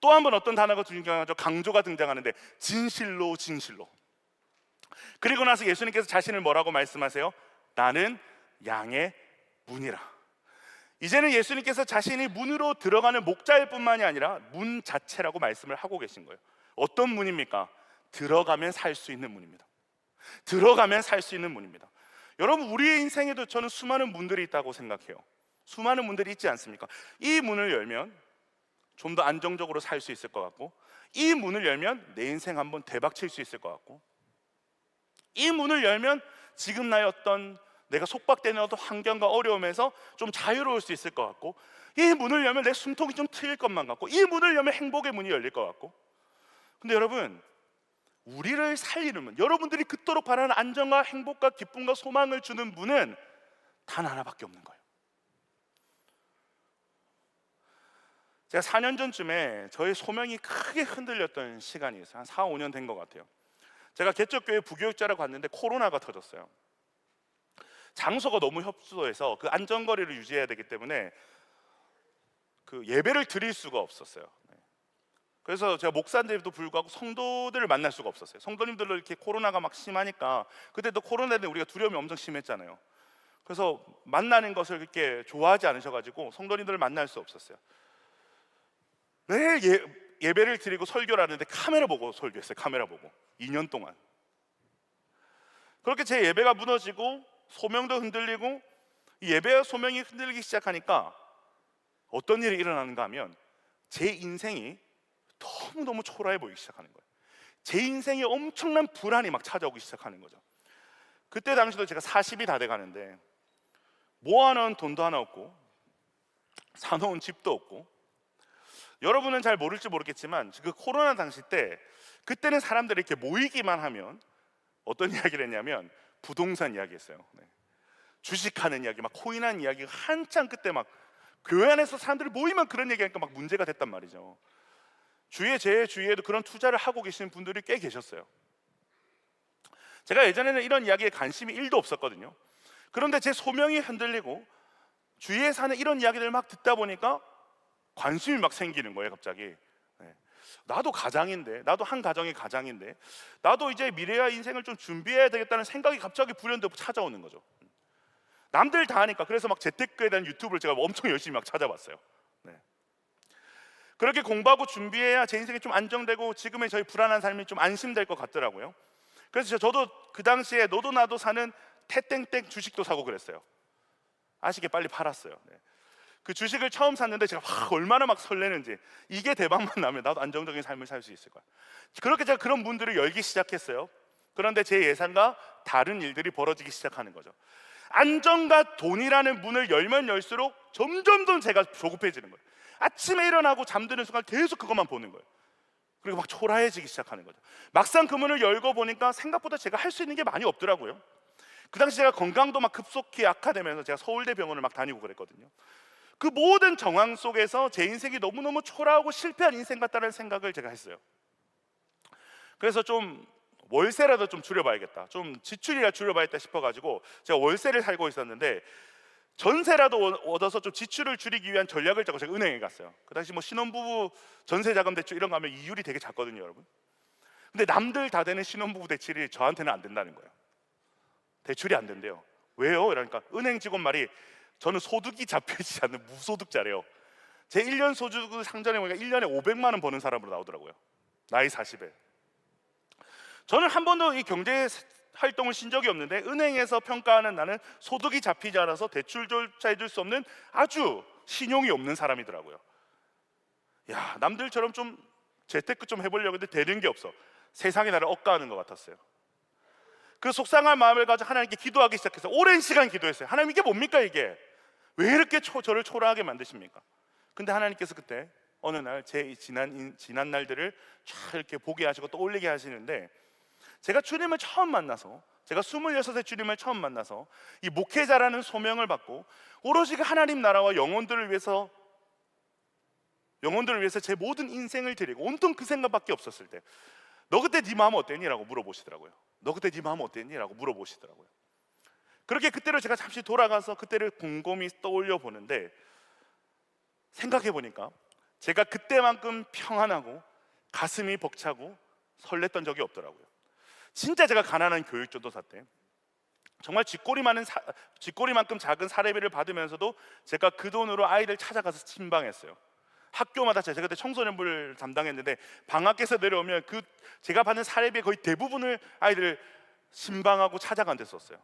또 한 번 어떤 단어가 등장하죠? 강조가 등장하는데, 진실로 진실로. 그리고 나서 예수님께서 자신을 뭐라고 말씀하세요? 나는 양의 문이라. 이제는 예수님께서 자신이 문으로 들어가는 목자일 뿐만이 아니라 문 자체라고 말씀을 하고 계신 거예요. 어떤 문입니까? 들어가면 살 수 있는 문입니다. 들어가면 살 수 있는 문입니다. 여러분, 우리의 인생에도 저는 수많은 문들이 있다고 생각해요. 수많은 문들이 있지 않습니까? 이 문을 열면 좀 더 안정적으로 살 수 있을 것 같고, 이 문을 열면 내 인생 한번 대박 칠 수 있을 것 같고, 이 문을 열면 지금 나의 어떤 내가 속박되는 어떤 환경과 어려움에서 좀 자유로울 수 있을 것 같고, 이 문을 열면 내 숨통이 좀 트일 것만 같고, 이 문을 열면 행복의 문이 열릴 것 같고. 근데 여러분, 우리를 살리는 문, 여러분들이 그토록 바라는 안정과 행복과 기쁨과 소망을 주는 문은 단 하나밖에 없는 거예요. 제가 4년 전쯤에 저의 소명이 크게 흔들렸던 시간이 있어요. 한 4, 5년 된 것 같아요. 제가 개척교회 부교육자라고 갔는데 코로나가 터졌어요. 장소가 너무 협소해서 그 안전거리를 유지해야 되기 때문에 그 예배를 드릴 수가 없었어요. 그래서 제가 목사인데도 불구하고 성도들을 만날 수가 없었어요. 성도님들로 이렇게 코로나가 막 심하니까, 그때도 코로나에 우리가 두려움이 엄청 심했잖아요. 그래서 만나는 것을 그렇게 좋아하지 않으셔가지고 성도님들을 만날 수 없었어요. 매일 예배를 드리고 설교를 하는데 카메라 보고 설교했어요. 카메라 보고 2년 동안. 그렇게 제 예배가 무너지고 소명도 흔들리고, 이 예배와 소명이 흔들리기 시작하니까 어떤 일이 일어나는가 하면 제 인생이 너무너무 초라해 보이기 시작하는 거예요. 제 인생에 엄청난 불안이 막 찾아오기 시작하는 거죠. 그때 당시도 제가 40이 다 돼가는데 모아놓은 돈도 하나 없고 사놓은 집도 없고, 여러분은 잘 모를지 모르겠지만 그 코로나 당시 때, 그때는 사람들이 이렇게 모이기만 하면 어떤 이야기를 했냐면 부동산 이야기했어요. 주식하는 이야기, 막 코인하는 이야기가 한창 그때 막 교회 안에서 사람들이 모이면 그런 얘기하니까 막 문제가 됐단 말이죠. 제 주위에도 그런 투자를 하고 계시는 분들이 꽤 계셨어요. 제가 예전에는 이런 이야기에 관심이 1도 없었거든요. 그런데 제 소명이 흔들리고 주위에 사는 이런 이야기들을 막 듣다 보니까 관심이 막 생기는 거예요, 갑자기. 나도 가장인데, 나도 한 가정의 가장인데, 나도 이제 미래와 인생을 좀 준비해야 되겠다는 생각이 갑자기 불현듯 찾아오는 거죠. 남들 다 하니까. 그래서 막 재테크에 대한 유튜브를 제가 엄청 열심히 막 찾아봤어요. 그렇게 공부하고 준비해야 제 인생이 좀 안정되고 지금의 저희 불안한 삶이 좀 안심될 것 같더라고요. 그래서 저도 그 당시에 너도 나도 사는 태땡땡 주식도 사고 그랬어요. 아시게 빨리 팔았어요. 그 주식을 처음 샀는데 제가 얼마나 막 설레는지, 이게 대박만 나면 나도 안정적인 삶을 살 수 있을 거야. 그렇게 제가 그런 문들을 열기 시작했어요. 그런데 제 예상과 다른 일들이 벌어지기 시작하는 거죠. 안정과 돈이라는 문을 열면 열수록 점점 더 제가 조급해지는 거예요. 아침에 일어나고 잠드는 순간 계속 그것만 보는 거예요. 그리고 막 초라해지기 시작하는 거죠. 막상 그 문을 열고 보니까 생각보다 제가 할 수 있는 게 많이 없더라고요. 그 당시 제가 건강도 막 급속히 악화되면서 제가 서울대 병원을 막 다니고 그랬거든요. 그 모든 정황 속에서 제 인생이 너무너무 초라하고 실패한 인생 같다는 생각을 제가 했어요. 그래서 좀 월세라도 좀 줄여봐야겠다, 좀 지출이라 줄여봐야겠다 싶어가지고 제가 월세를 살고 있었는데, 전세라도 얻어서 좀 지출을 줄이기 위한 전략을 짜고 제가 은행에 갔어요. 그 당시 뭐 신혼부부 전세자금 대출 이런 거 하면 이율이 되게 작거든요, 여러분. 근데 남들 다 되는 신혼부부 대출이 저한테는 안 된다는 거예요. 대출이 안 된대요. 왜요? 그러니까 은행 직원 말이 저는 소득이 잡히지 않는 무소득자래요. 제 1년 소득을 상전해 보니까 1년에 500만 원 버는 사람으로 나오더라고요. 나이 40에. 저는 한 번도 이 경제 활동을 신 적이 없는데 은행에서 평가하는 나는 소득이 잡히지 않아서 대출조차 해줄 수 없는 아주 신용이 없는 사람이더라고요. 야, 남들처럼 좀 재테크 좀 해보려고 했는데 되는 게 없어. 세상이 나를 억까하는 것 같았어요. 그 속상한 마음을 가지고 하나님께 기도하기 시작해서 오랜 시간 기도했어요. 하나님, 이게 뭡니까 이게? 왜 이렇게 저를 초라하게 만드십니까? 근데 하나님께서 그때 어느 날 제 지난 날들을 쫙 이렇게 보게 하시고 떠올리게 하시는데, 제가 주님을 처음 만나서, 제가 26세 주님을 처음 만나서 이 목회자라는 소명을 받고 오로지 그 하나님 나라와 영혼들을 위해서 제 모든 인생을 드리고 온통 그 생각밖에 없었을 때, 너 그때 네 마음 어땠니? 라고 물어보시더라고요. 너 그때 네 마음 어땠니? 라고 물어보시더라고요. 그렇게 그때로 제가 잠시 돌아가서 그때를 곰곰이 떠올려 보는데, 생각해 보니까 제가 그때만큼 평안하고 가슴이 벅차고 설렜던 적이 없더라고요. 진짜 제가 가난한 교육전도사 때 정말 쥐꼬리만큼 작은 사례비를 받으면서도 제가 그 돈으로 아이들 찾아가서 신방했어요. 학교마다 제가 그때 청소년부를 담당했는데 방학에서 내려오면 그 제가 받는 사례비의 거의 대부분을 아이들 신방하고 찾아간 데 썼어요.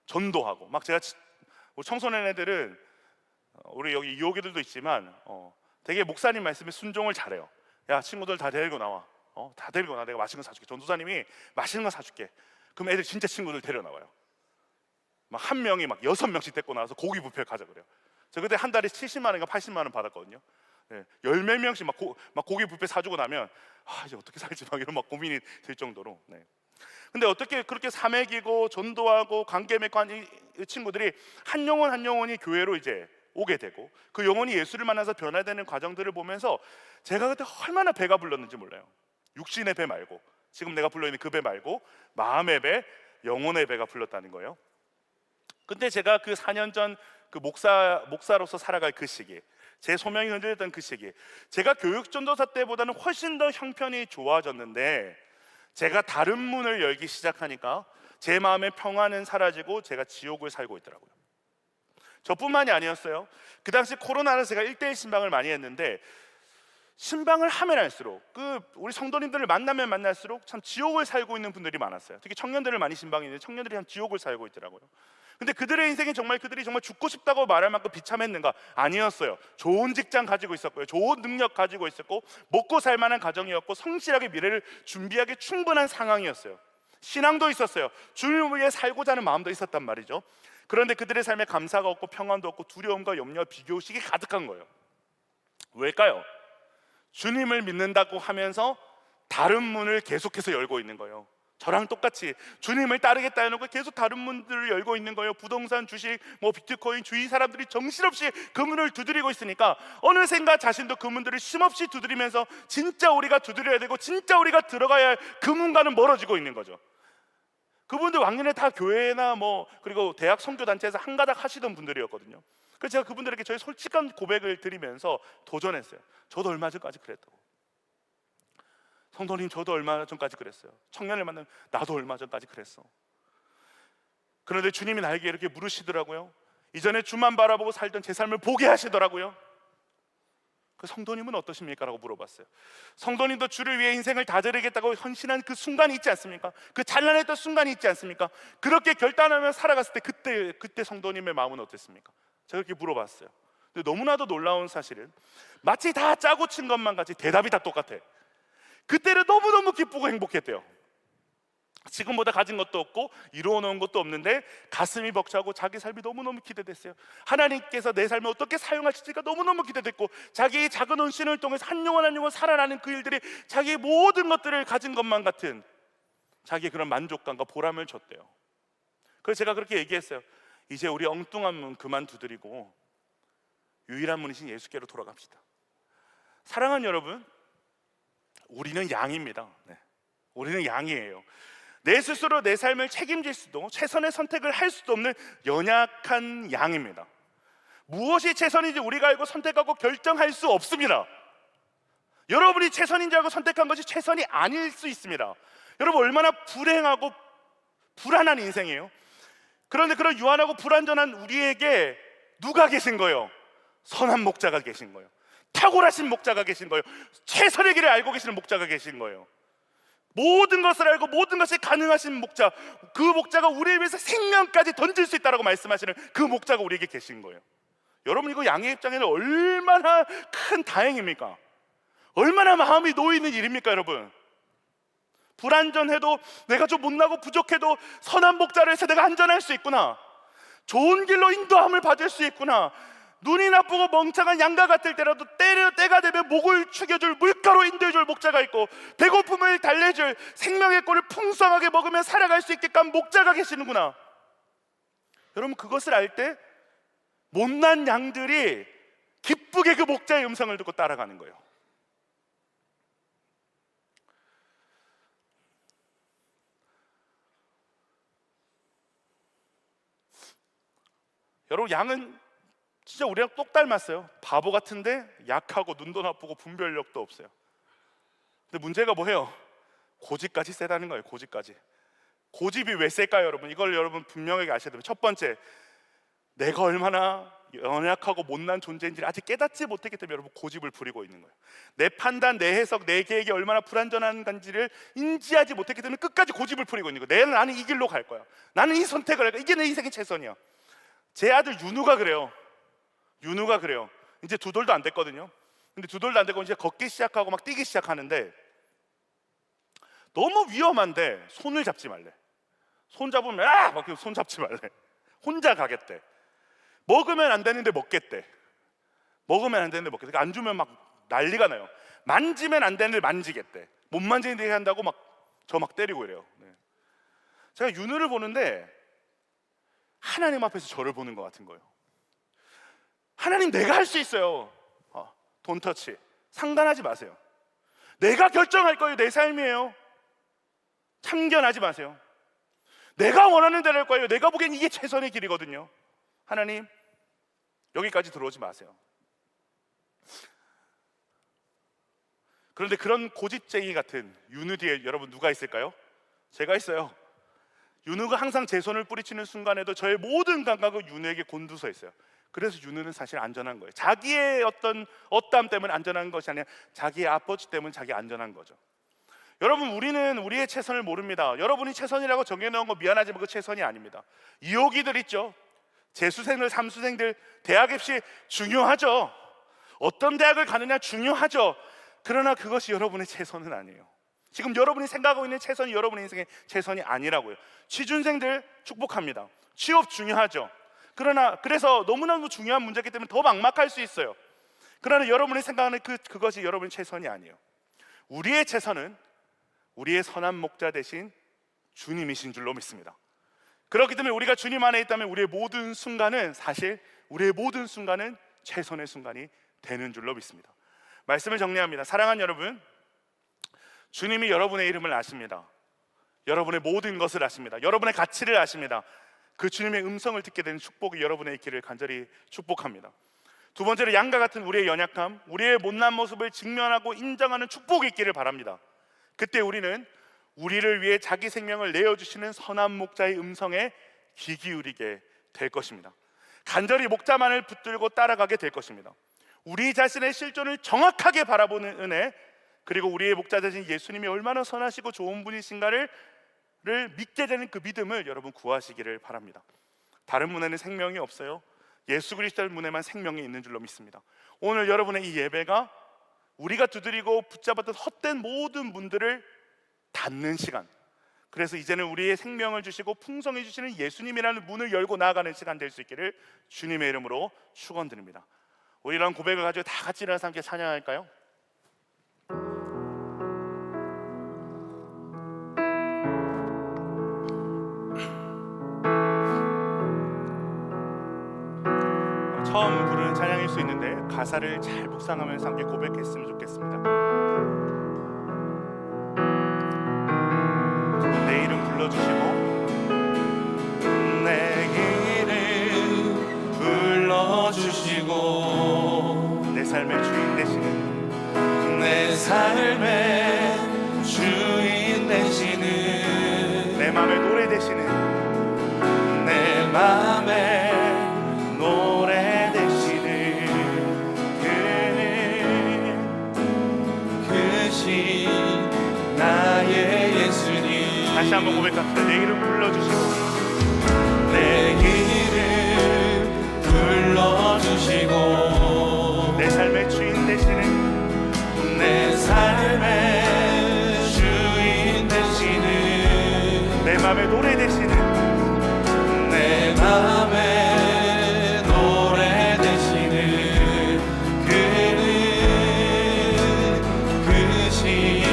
전도하고 막 제가 우리 청소년 애들은 우리 여기 이호기들도 있지만 되게 목사님 말씀에 순종을 잘해요. 야, 친구들 다 데리고 나와. 다 데리고 나. 내가 맛있는 거 사줄게. 전도사님이 맛있는 거 사줄게. 그럼 애들 진짜 친구들 데려 나와요. 막 한 명이 막 6명씩 데리고 나와서 고기 뷔페를 가자 그래요. 저 그때 한 달에 70만 원인가 80만 원 받았거든요. 네, 10몇 명씩 막 고기 뷔페 사주고 나면 이제 어떻게 살지 막 이런 막 고민이 들 정도로. 네. 근데 어떻게 그렇게 사맥이고 전도하고 관계 맺고 한 이 친구들이 한 영혼 한 영혼이 교회로 이제 오게 되고 그 영혼이 예수를 만나서 변화되는 과정들을 보면서 제가 그때 얼마나 배가 불렀는지 몰라요. 육신의 배 말고, 지금 내가 불러있는 그 배 말고 마음의 배, 영혼의 배가 불렀다는 거예요. 근데 제가 그 4년 전 그 목사로서 살아갈 그 시기, 제 소명이 흔들렸던 그 시기, 제가 교육전도사 때보다는 훨씬 더 형편이 좋아졌는데 제가 다른 문을 열기 시작하니까 제 마음의 평화는 사라지고 제가 지옥을 살고 있더라고요. 저뿐만이 아니었어요. 그 당시 코로나라서 제가 1대1 신방을 많이 했는데 신방을 하면 할수록 우리 성도님들을 만나면 만날수록 참 지옥을 살고 있는 분들이 많았어요. 특히 청년들을 많이 신방했는데 청년들이 참 지옥을 살고 있더라고요. 근데 그들의 인생이 그들이 정말 죽고 싶다고 말할 만큼 비참했는가? 아니었어요. 좋은 직장 가지고 있었고요, 좋은 능력 가지고 있었고, 먹고 살 만한 가정이었고, 성실하게 미래를 준비하기 충분한 상황이었어요. 신앙도 있었어요. 주님을 위해 살고자 하는 마음도 있었단 말이죠. 그런데 그들의 삶에 감사가 없고 평안도 없고 두려움과 염려와 비교의식이 가득한 거예요. 왜일까요? 주님을 믿는다고 하면서 다른 문을 계속해서 열고 있는 거예요. 저랑 똑같이 주님을 따르겠다 해놓고 계속 다른 문들을 열고 있는 거예요. 부동산, 주식, 비트코인, 주위 사람들이 정신없이 그 문을 두드리고 있으니까 어느샌가 자신도 그 문들을 쉼없이 두드리면서 진짜 우리가 두드려야 되고 진짜 우리가 들어가야 할 그 문과는 멀어지고 있는 거죠. 그분들 왕년에 다 교회나 그리고 대학 선교단체에서 한가닥 하시던 분들이었거든요. 그래서 제가 그분들에게 저희 솔직한 고백을 드리면서 도전했어요. 저도 얼마 전까지 그랬다고. 성도님, 저도 얼마 전까지 그랬어요. 청년을 만나면 나도 얼마 전까지 그랬어. 그런데 주님이 나에게 이렇게 물으시더라고요. 이전에 주만 바라보고 살던 제 삶을 보게 하시더라고요. 그 성도님은 어떠십니까? 라고 물어봤어요. 성도님도 주를 위해 인생을 다 드리겠다고 헌신한 그 순간이 있지 않습니까? 그 찬란했던 순간이 있지 않습니까? 그렇게 결단하며 살아갔을 때 그때 성도님의 마음은 어땠습니까? 제가 그렇게 물어봤어요. 근데 너무나도 놀라운 사실은 마치 다 짜고 친 것만 같이 대답이 다 똑같아. 그때는 너무너무 기쁘고 행복했대요. 지금보다 가진 것도 없고 이루어놓은 것도 없는데 가슴이 벅차고 자기 삶이 너무너무 기대됐어요. 하나님께서 내 삶을 어떻게 사용하실지가 너무너무 기대됐고 자기의 작은 헌신을 통해서 한 영혼 한 영혼 살아나는 그 일들이 자기의 모든 것들을 가진 것만 같은 자기의 그런 만족감과 보람을 줬대요. 그래서 제가 그렇게 얘기했어요. 이제 우리 엉뚱한 문 그만 두드리고 유일한 문이신 예수께로 돌아갑시다. 사랑하는 여러분, 우리는 양입니다. 우리는 양이에요. 내 스스로 내 삶을 책임질 수도 최선의 선택을 할 수도 없는 연약한 양입니다. 무엇이 최선인지 우리가 알고 선택하고 결정할 수 없습니다. 여러분이 최선인 줄 알고 선택한 것이 최선이 아닐 수 있습니다. 여러분, 얼마나 불행하고 불안한 인생이에요. 그런데 그런 유한하고 불완전한 우리에게 누가 계신 거예요? 선한 목자가 계신 거예요. 탁월하신 목자가 계신 거예요. 최선의 길을 알고 계시는 목자가 계신 거예요. 모든 것을 알고 모든 것이 가능하신 목자, 그 목자가 우리를 위해서 생명까지 던질 수 있다고 말씀하시는 그 목자가 우리에게 계신 거예요. 여러분, 이거 양의 입장에는 얼마나 큰 다행입니까? 얼마나 마음이 놓이는 일입니까? 여러분, 불안전해도 내가 좀 못나고 부족해도 선한 목자를 해서 내가 안전할 수 있구나, 좋은 길로 인도함을 받을 수 있구나, 눈이 나쁘고 멍청한 양과 같을 때라도 때가 되면 목을 축여줄 물가로 인도해줄 목자가 있고, 배고픔을 달래줄 생명의 꼴을 풍성하게 먹으며 살아갈 수 있게끔 목자가 계시는구나. 여러분, 그것을 알 때 못난 양들이 기쁘게 그 목자의 음성을 듣고 따라가는 거예요. 여러분, 양은 진짜 우리랑 똑 닮았어요. 바보 같은데 약하고 눈도 나쁘고 분별력도 없어요. 근데 문제가 뭐예요? 고집까지 세다는 거예요. 고집까지. 고집이 왜 셀까요, 여러분? 이걸 여러분 분명하게 아셔야 됩니다. 첫 번째, 내가 얼마나 연약하고 못난 존재인지를 아직 깨닫지 못했기 때문에 여러분 고집을 부리고 있는 거예요. 내 판단, 내 해석, 내 계획이 얼마나 불완전한 건지를 인지하지 못했기 때문에 끝까지 고집을 부리고 있는 거예요. 나는 이 길로 갈 거야. 나는 이 선택을 할 거야. 이게 내 인생의 최선이야. 제 아들 윤우가 그래요. 이제 2돌도 안 됐거든요. 근데 2돌도 안 되고 이제 걷기 시작하고 막 뛰기 시작하는데 너무 위험한데 손을 잡지 말래. 손 잡으면 막 손 잡지 말래. 혼자 가겠대. 먹으면 안 되는데 먹겠대. 그러니까 안 주면 막 난리가 나요. 만지면 안 되는데 만지겠대. 못 만지는데 한다고 저 때리고 이래요. 제가 윤우를 보는데 하나님 앞에서 저를 보는 것 같은 거예요. 하나님, 내가 할 수 있어요. Don't touch. 상관하지 마세요. 내가 결정할 거예요. 내 삶이에요. 참견하지 마세요. 내가 원하는 대로 할 거예요. 내가 보기엔 이게 최선의 길이거든요. 하나님, 여기까지 들어오지 마세요. 그런데 그런 고집쟁이 같은 윤우 뒤에 여러분 누가 있을까요? 제가 있어요. 윤우가 항상 제 손을 뿌리치는 순간에도 저의 모든 감각은 윤우에게 곤두서 있어요. 그래서 윤우는 사실 안전한 거예요. 자기의 어떤 어땀 때문에 안전한 것이 아니라 자기의 아버지 때문에 자기 안전한 거죠. 여러분, 우리는 우리의 최선을 모릅니다. 여러분이 최선이라고 정해놓은 거 미안하지만 그 최선이 아닙니다. 이호기들 있죠. 재수생들, 삼수생들 대학 입시 중요하죠. 어떤 대학을 가느냐 중요하죠. 그러나 그것이 여러분의 최선은 아니에요. 지금 여러분이 생각하고 있는 최선이 여러분의 인생의 최선이 아니라고요. 취준생들 축복합니다. 취업 중요하죠. 그래서 너무너무 중요한 문제이기 때문에 더 막막할 수 있어요. 그러나 여러분이 생각하는 그것이 여러분의 최선이 아니에요. 우리의 최선은 우리의 선한 목자 되신 주님이신 줄로 믿습니다. 그렇기 때문에 우리가 주님 안에 있다면 우리의 모든 순간은 최선의 순간이 되는 줄로 믿습니다. 말씀을 정리합니다. 사랑하는 여러분, 주님이 여러분의 이름을 아십니다. 여러분의 모든 것을 아십니다. 여러분의 가치를 아십니다. 그 주님의 음성을 듣게 되는 축복이 여러분의 있기를 간절히 축복합니다. 두 번째로, 양과 같은 우리의 연약함, 우리의 못난 모습을 직면하고 인정하는 축복이 있기를 바랍니다. 그때 우리는 우리를 위해 자기 생명을 내어주시는 선한 목자의 음성에 귀 기울이게 될 것입니다. 간절히 목자만을 붙들고 따라가게 될 것입니다. 우리 자신의 실존을 정확하게 바라보는 은혜, 그리고 우리의 목자 되신 예수님이 얼마나 선하시고 좋은 분이신가를 믿게 되는 그 믿음을 여러분 구하시기를 바랍니다. 다른 문에는 생명이 없어요. 예수 그리스도의 문에만 생명이 있는 줄로 믿습니다. 오늘 여러분의 이 예배가 우리가 두드리고 붙잡았던 헛된 모든 문들을 닫는 시간, 그래서 이제는 우리의 생명을 주시고 풍성해 주시는 예수님이라는 문을 열고 나아가는 시간 될 수 있기를 주님의 이름으로 축원드립니다. 우리 이런 고백을 가지고 다 같이 일어나서 함께 찬양할까요? 처음 부르는 찬양일 수 있는데 가사를 잘 묵상하면서 함께 고백했으면 좋겠습니다. 내 이름 불러주시고 내 이름 불러주시고 내 삶의 주인 되시는 내 삶의 주인 되시는 내 맘의 노래 되시는 내 맘의 노래 되시는 그신 나의 예수님. 다시 한번 고백합시다. 내 이름 불러주시고 내 이름 불러주시고 내 삶의 주인 되시는 내 삶의 주인 되시는 내 맘의 노래 되시는 내 맘의 노래 되시는 그는 그신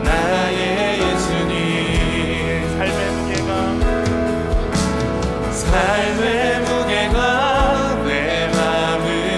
나의 예수님. 삶의 무게가 내 맘을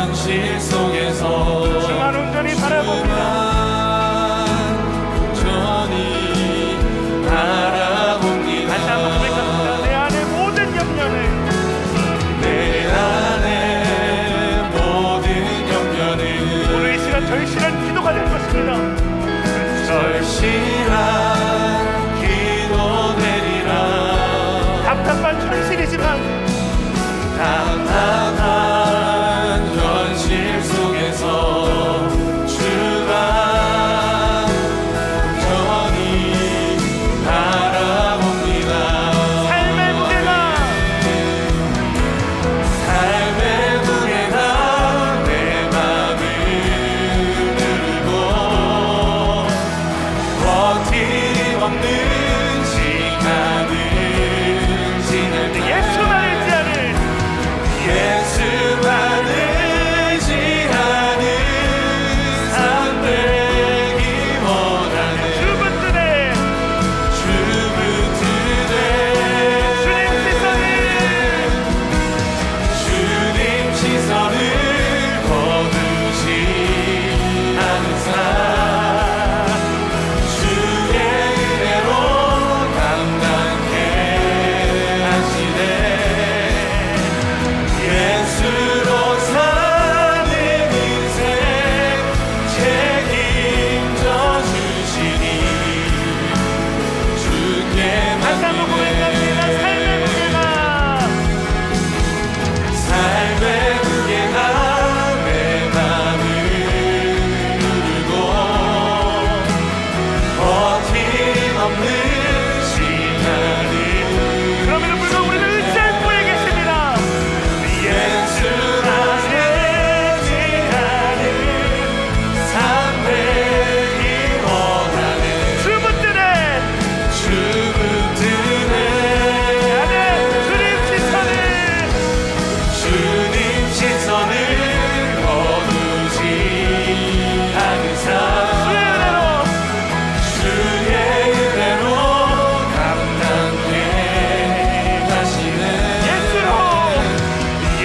현실 속에서 주만 온전히 바라봅니다. 온전히 바라봅니다. 다시 한번 고백합니다. 내 안에 모든 염려를, 내 안에 모든 염려는 오늘 이 시간 절실한 기도가 될 것입니다. 절실한 기도 되리라. 답답한 현실이지만 답답한 현실 속에서 주가 온전히 바라봅니다. 삶의 무게가 내 맘을 누르고 버팀없는 시간을 지날 때 예수만을 지하는 예수만 의지하는 삶 되기 원하는 주분들의 주님 시선을 거두지 않은 삶 주의 은혜로 감당케 하시네. 예수로 사는 인생 책임져 주시니 주께 다시 한번 고백합니다. 삶의 무게가 내 맘을 누르고 버팀없는 시간을 그럼에도 불구하고 우리는 의지할 곳에 계십니다. 예수만 의지하는 삶 되기 원하는 주분들의 주님 시선을 거두지 않은 삶 주의 은혜로 감당케 하시네.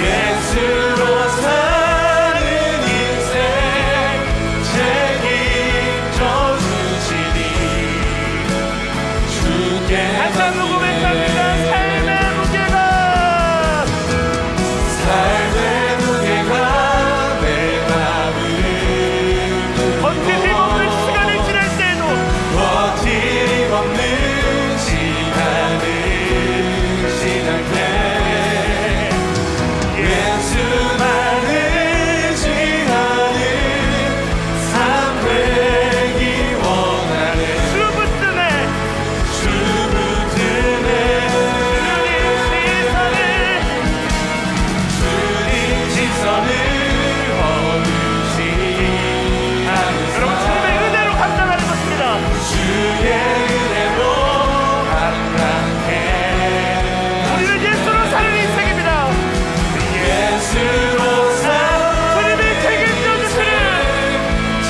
예수로 사는 인생 책임져 주시니 주께 다시 한번 고백합니다. 삶의 무게가 내 맘을 버티기 없는 시간이 지날 때에도 버팀없는 시간을 지날 때 예수만 의지하는 삶 되기 원하는 주분들의 주님 시선을 거두지 않은 여러분 주님의 은혜로 감당하는 것입니다. 주의 은혜로 감당해 우리는 예수로 사는 인생입니다. 예수로 사는 주님이 책임져 주시는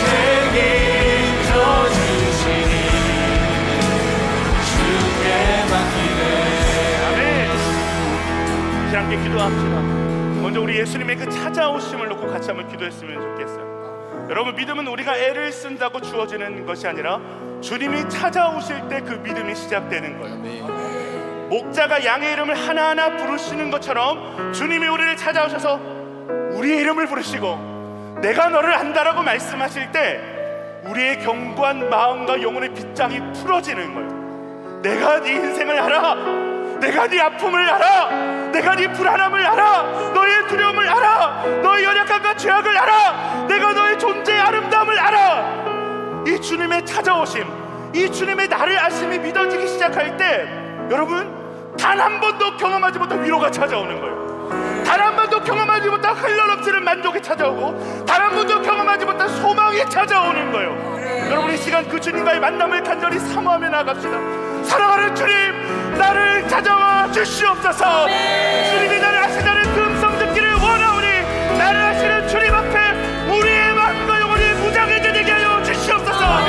책임져 주시니 주께 맡기네. 아멘. 이제 함께 기도합시다. 먼저 우리 예수님의 그 찾아오심을 놓고 같이 한번 기도했으면 좋겠어요. 여러분, 믿음은 우리가 애를 쓴다고 주어지는 것이 아니라 주님이 찾아오실 때 그 믿음이 시작되는 거예요. 목자가 양의 이름을 하나하나 부르시는 것처럼 주님이 우리를 찾아오셔서 우리의 이름을 부르시고 내가 너를 안다라고 말씀하실 때 우리의 견고한 마음과 영혼의 빗장이 풀어지는 거예요. 내가 네 인생을 알아. 내가 네 아픔을 알아. 내가 네 불안함을 알아. 너의 두려움을 알아. 너의 연약함과 죄악을 알아. 내가 너의 존재의 아름다움을 알아. 이 주님의 찾아오심, 이 주님의 나를 아심이 믿어지기 시작할 때 여러분, 단 한 번도 경험하지 못한 위로가 찾아오는 거예요. 단 한 번도 경험하지 못한 흘러넘치는 만족이 찾아오고 단 한 번도 경험하지 못한 소망이 찾아오는 거예요. 여러분, 이 시간 그 주님과의 만남을 간절히 사모하며 나갑시다. 사랑하는 주님, 나를 찾아와 주시옵소서. 주님이 나를 아시다는 그 음성 듣기를 원하오니 나를 아시는 주님 앞에 우리의 마음과 영혼이 무장해지게 하여 주시옵소서.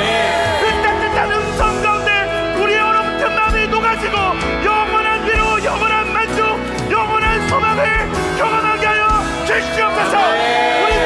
그 따뜻한 음성 가운데 우리의 얼어붙은 마음이 녹아지고 영원한 위로, 영원한 만족, 영원한 소망을 경험하게 하여 주시옵소서. 우리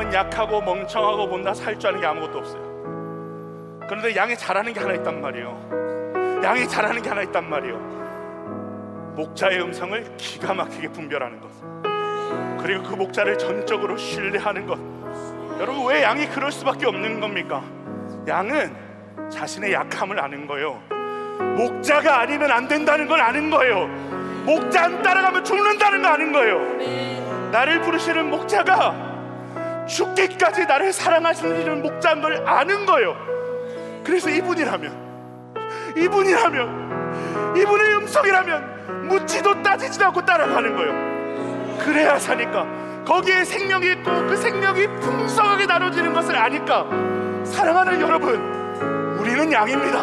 양은 약하고 멍청하고 못나 살 줄 아는 게 아무것도 없어요. 그런데 양이 잘하는 게 하나 있단 말이에요. 양이 잘하는 게 하나 있단 말이에요. 목자의 음성을 기가 막히게 분별하는 것, 그리고 그 목자를 전적으로 신뢰하는 것. 여러분, 왜 양이 그럴 수밖에 없는 겁니까? 양은 자신의 약함을 아는 거예요. 목자가 아니면 안 된다는 걸 아는 거예요. 목자 안 따라가면 죽는다는 거 아는 거예요. 나를 부르시는 목자가 죽기까지 나를 사랑하시는 목자인 걸 아는 거예요. 그래서 이분이라면, 이분의 음성이라면 묻지도 따지지도 않고 따라가는 거예요. 그래야 사니까, 거기에 생명이 있고 그 생명이 풍성하게 나눠지는 것을 아니까. 사랑하는 여러분, 우리는 양입니다.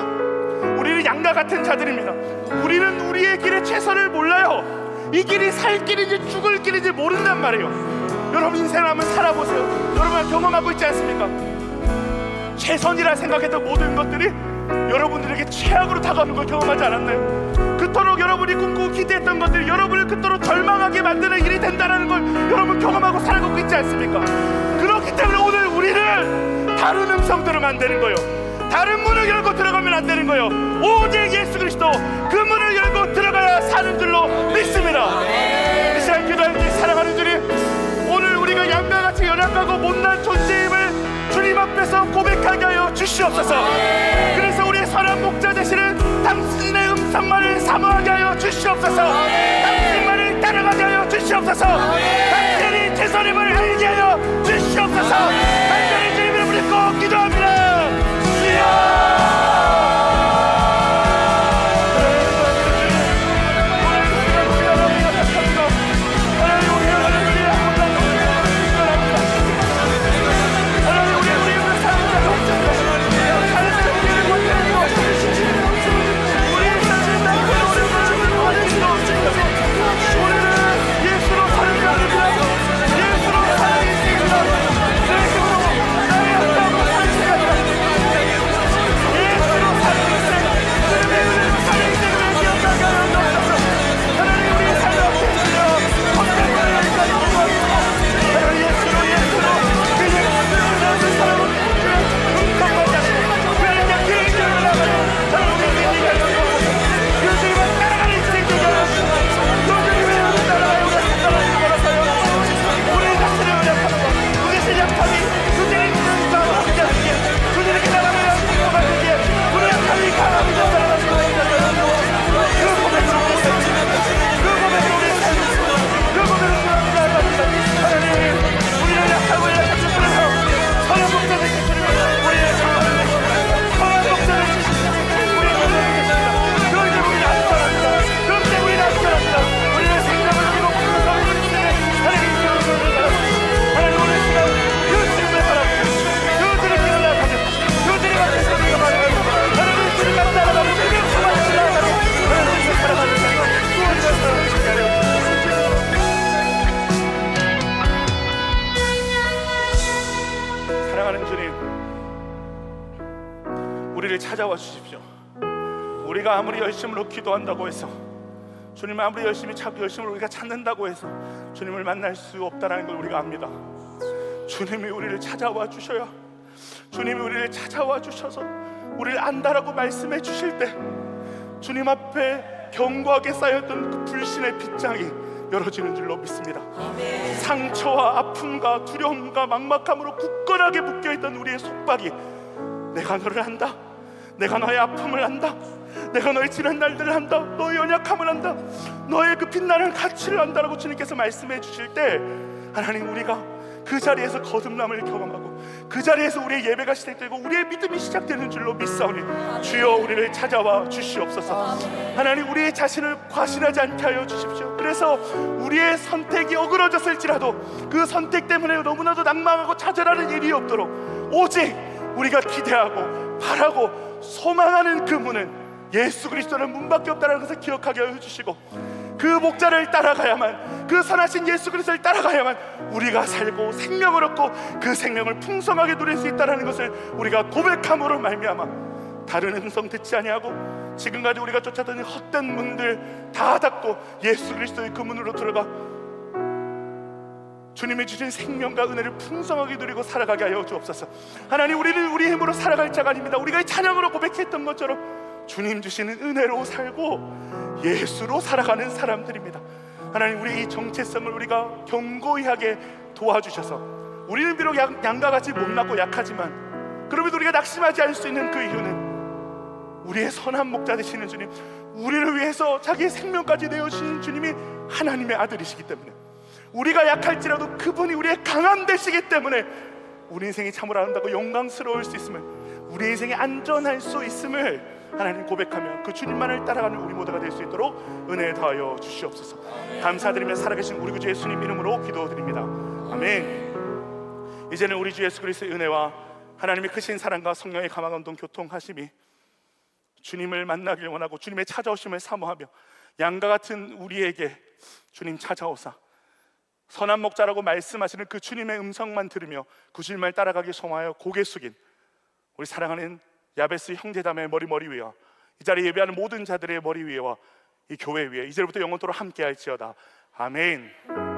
우리는 양과 같은 자들입니다. 우리는 우리의 길에 최선을 몰라요. 이 길이 살 길인지 죽을 길인지 모른단 말이에요. 여러분, 인생을 한번 살아보세요. 여러분 경험하고 있지 않습니까? 최선이라 생각했던 모든 것들이 여러분들에게 최악으로 다가오는 걸 경험하지 않았나요? 그토록 여러분이 꿈꾸고 기대했던 것들이 여러분을 그토록 절망하게 만드는 일이 된다는 걸 여러분 경험하고 살아가고 있지 않습니까? 그렇기 때문에 오늘 우리는 다른 음성들을 만드는 거예요. 다른 문을 열고 들어가면 안 되는 거예요. 오직 예수 그리스도, 그 문을 열고 들어가야 사는 줄로 믿습니다. 이 시간 기도할 때, 사랑하는 주님, 오늘 우리가 양과 같이 연약하고 못난 존재임을 주님 앞에서 고백하게 하여 주시옵소서. 그래서 우리의 선한 목자 되시는 당신의 음성만을 사모하게 하여 주시옵소서. 당신만을 따라가게 하여 주시옵소서. 당신이 최선임을 알게 하여 주시옵소서. 당신의 주님을 부르고 기도합니다. 우리를 찾아와 주십시오. 우리가 아무리 열심으로 기도한다고 해서, 주님을 아무리 열심히 찾고 열심으로 우리가 찾는다고 해서 주님을 만날 수 없다는 걸 우리가 압니다. 주님이 우리를 찾아와 주셔야, 주님이 우리를 찾아와 주셔서 우리를 안다라고 말씀해 주실 때 주님 앞에 견고하게 쌓였던 그 불신의 빗장이 열어지는 줄로 믿습니다. 상처와 아픔과 두려움과 막막함으로 굳건하게 묶여있던 우리의 속박이, 내가 너를 안다, 내가 너의 아픔을 안다, 내가 너의 지난 날들을 안다, 너의 연약함을 안다, 너의 그 빛나는 가치를 안다라고 주님께서 말씀해 주실 때, 하나님, 우리가 그 자리에서 거듭남을 경험하고 그 자리에서 우리의 예배가 시작되고 우리의 믿음이 시작되는 줄로 믿사오니 주여 우리를 찾아와 주시옵소서. 하나님, 우리의 자신을 과신하지 않게 하여 주십시오. 그래서 우리의 선택이 어그러졌을지라도 그 선택 때문에 너무나도 낭망하고 좌절하는 일이 없도록 오직 우리가 기대하고 바라고 소망하는 그 문은 예수 그리스도는 문밖에 없다는 것을 기억하게 하여 주시고, 그 목자를 따라가야만, 그 선하신 예수 그리스도를 따라가야만 우리가 살고 생명을 얻고 그 생명을 풍성하게 누릴 수 있다는 것을 우리가 고백함으로 말미암아 다른 음성 듣지 아니하고 지금까지 우리가 쫓았던 헛된 문들 다 닫고 예수 그리스도의 그 문으로 들어가 주님이 주신 생명과 은혜를 풍성하게 누리고 살아가게 하여 주옵소서. 하나님, 우리는 우리 힘으로 살아갈 자가 아닙니다. 우리가 이 찬양으로 고백했던 것처럼 주님 주시는 은혜로 살고 예수로 살아가는 사람들입니다. 하나님, 우리의 이 정체성을 우리가 견고히 하게 도와주셔서 우리는 비록 양과 같이 못났고 약하지만 그럼에도 우리가 낙심하지 않을 수 있는 그 이유는 우리의 선한 목자 되시는 주님, 우리를 위해서 자기의 생명까지 내어주신 주님이 하나님의 아들이시기 때문에, 우리가 약할지라도 그분이 우리의 강함 되시기 때문에 우리 인생이 참으로 아름답고 영광스러울 수 있음을, 우리 인생이 안전할 수 있음을 하나님 고백하며 그 주님만을 따라가는 우리 모두가 될 수 있도록 은혜 더하여 주시옵소서. 감사드리며 살아계신 우리 구주 예수님 이름으로 기도드립니다. 아멘. 이제는 우리 주 예수 그리스도의 은혜와 하나님의 크신 사랑과 성령의 감화감동 교통하심이 주님을 만나길 원하고 주님의 찾아오심을 사모하며 양과 같은 우리에게 주님 찾아오사 선한 목자라고 말씀하시는 그 주님의 음성만 들으며 그 주님을 따라가기 소망하여 고개 숙인 우리 사랑하는 야베스 형제자매의 머리 위와 이 자리에 예배하는 모든 자들의 머리 위와 이 교회 위에 이제부터 영원토록 함께할지어다. 아멘.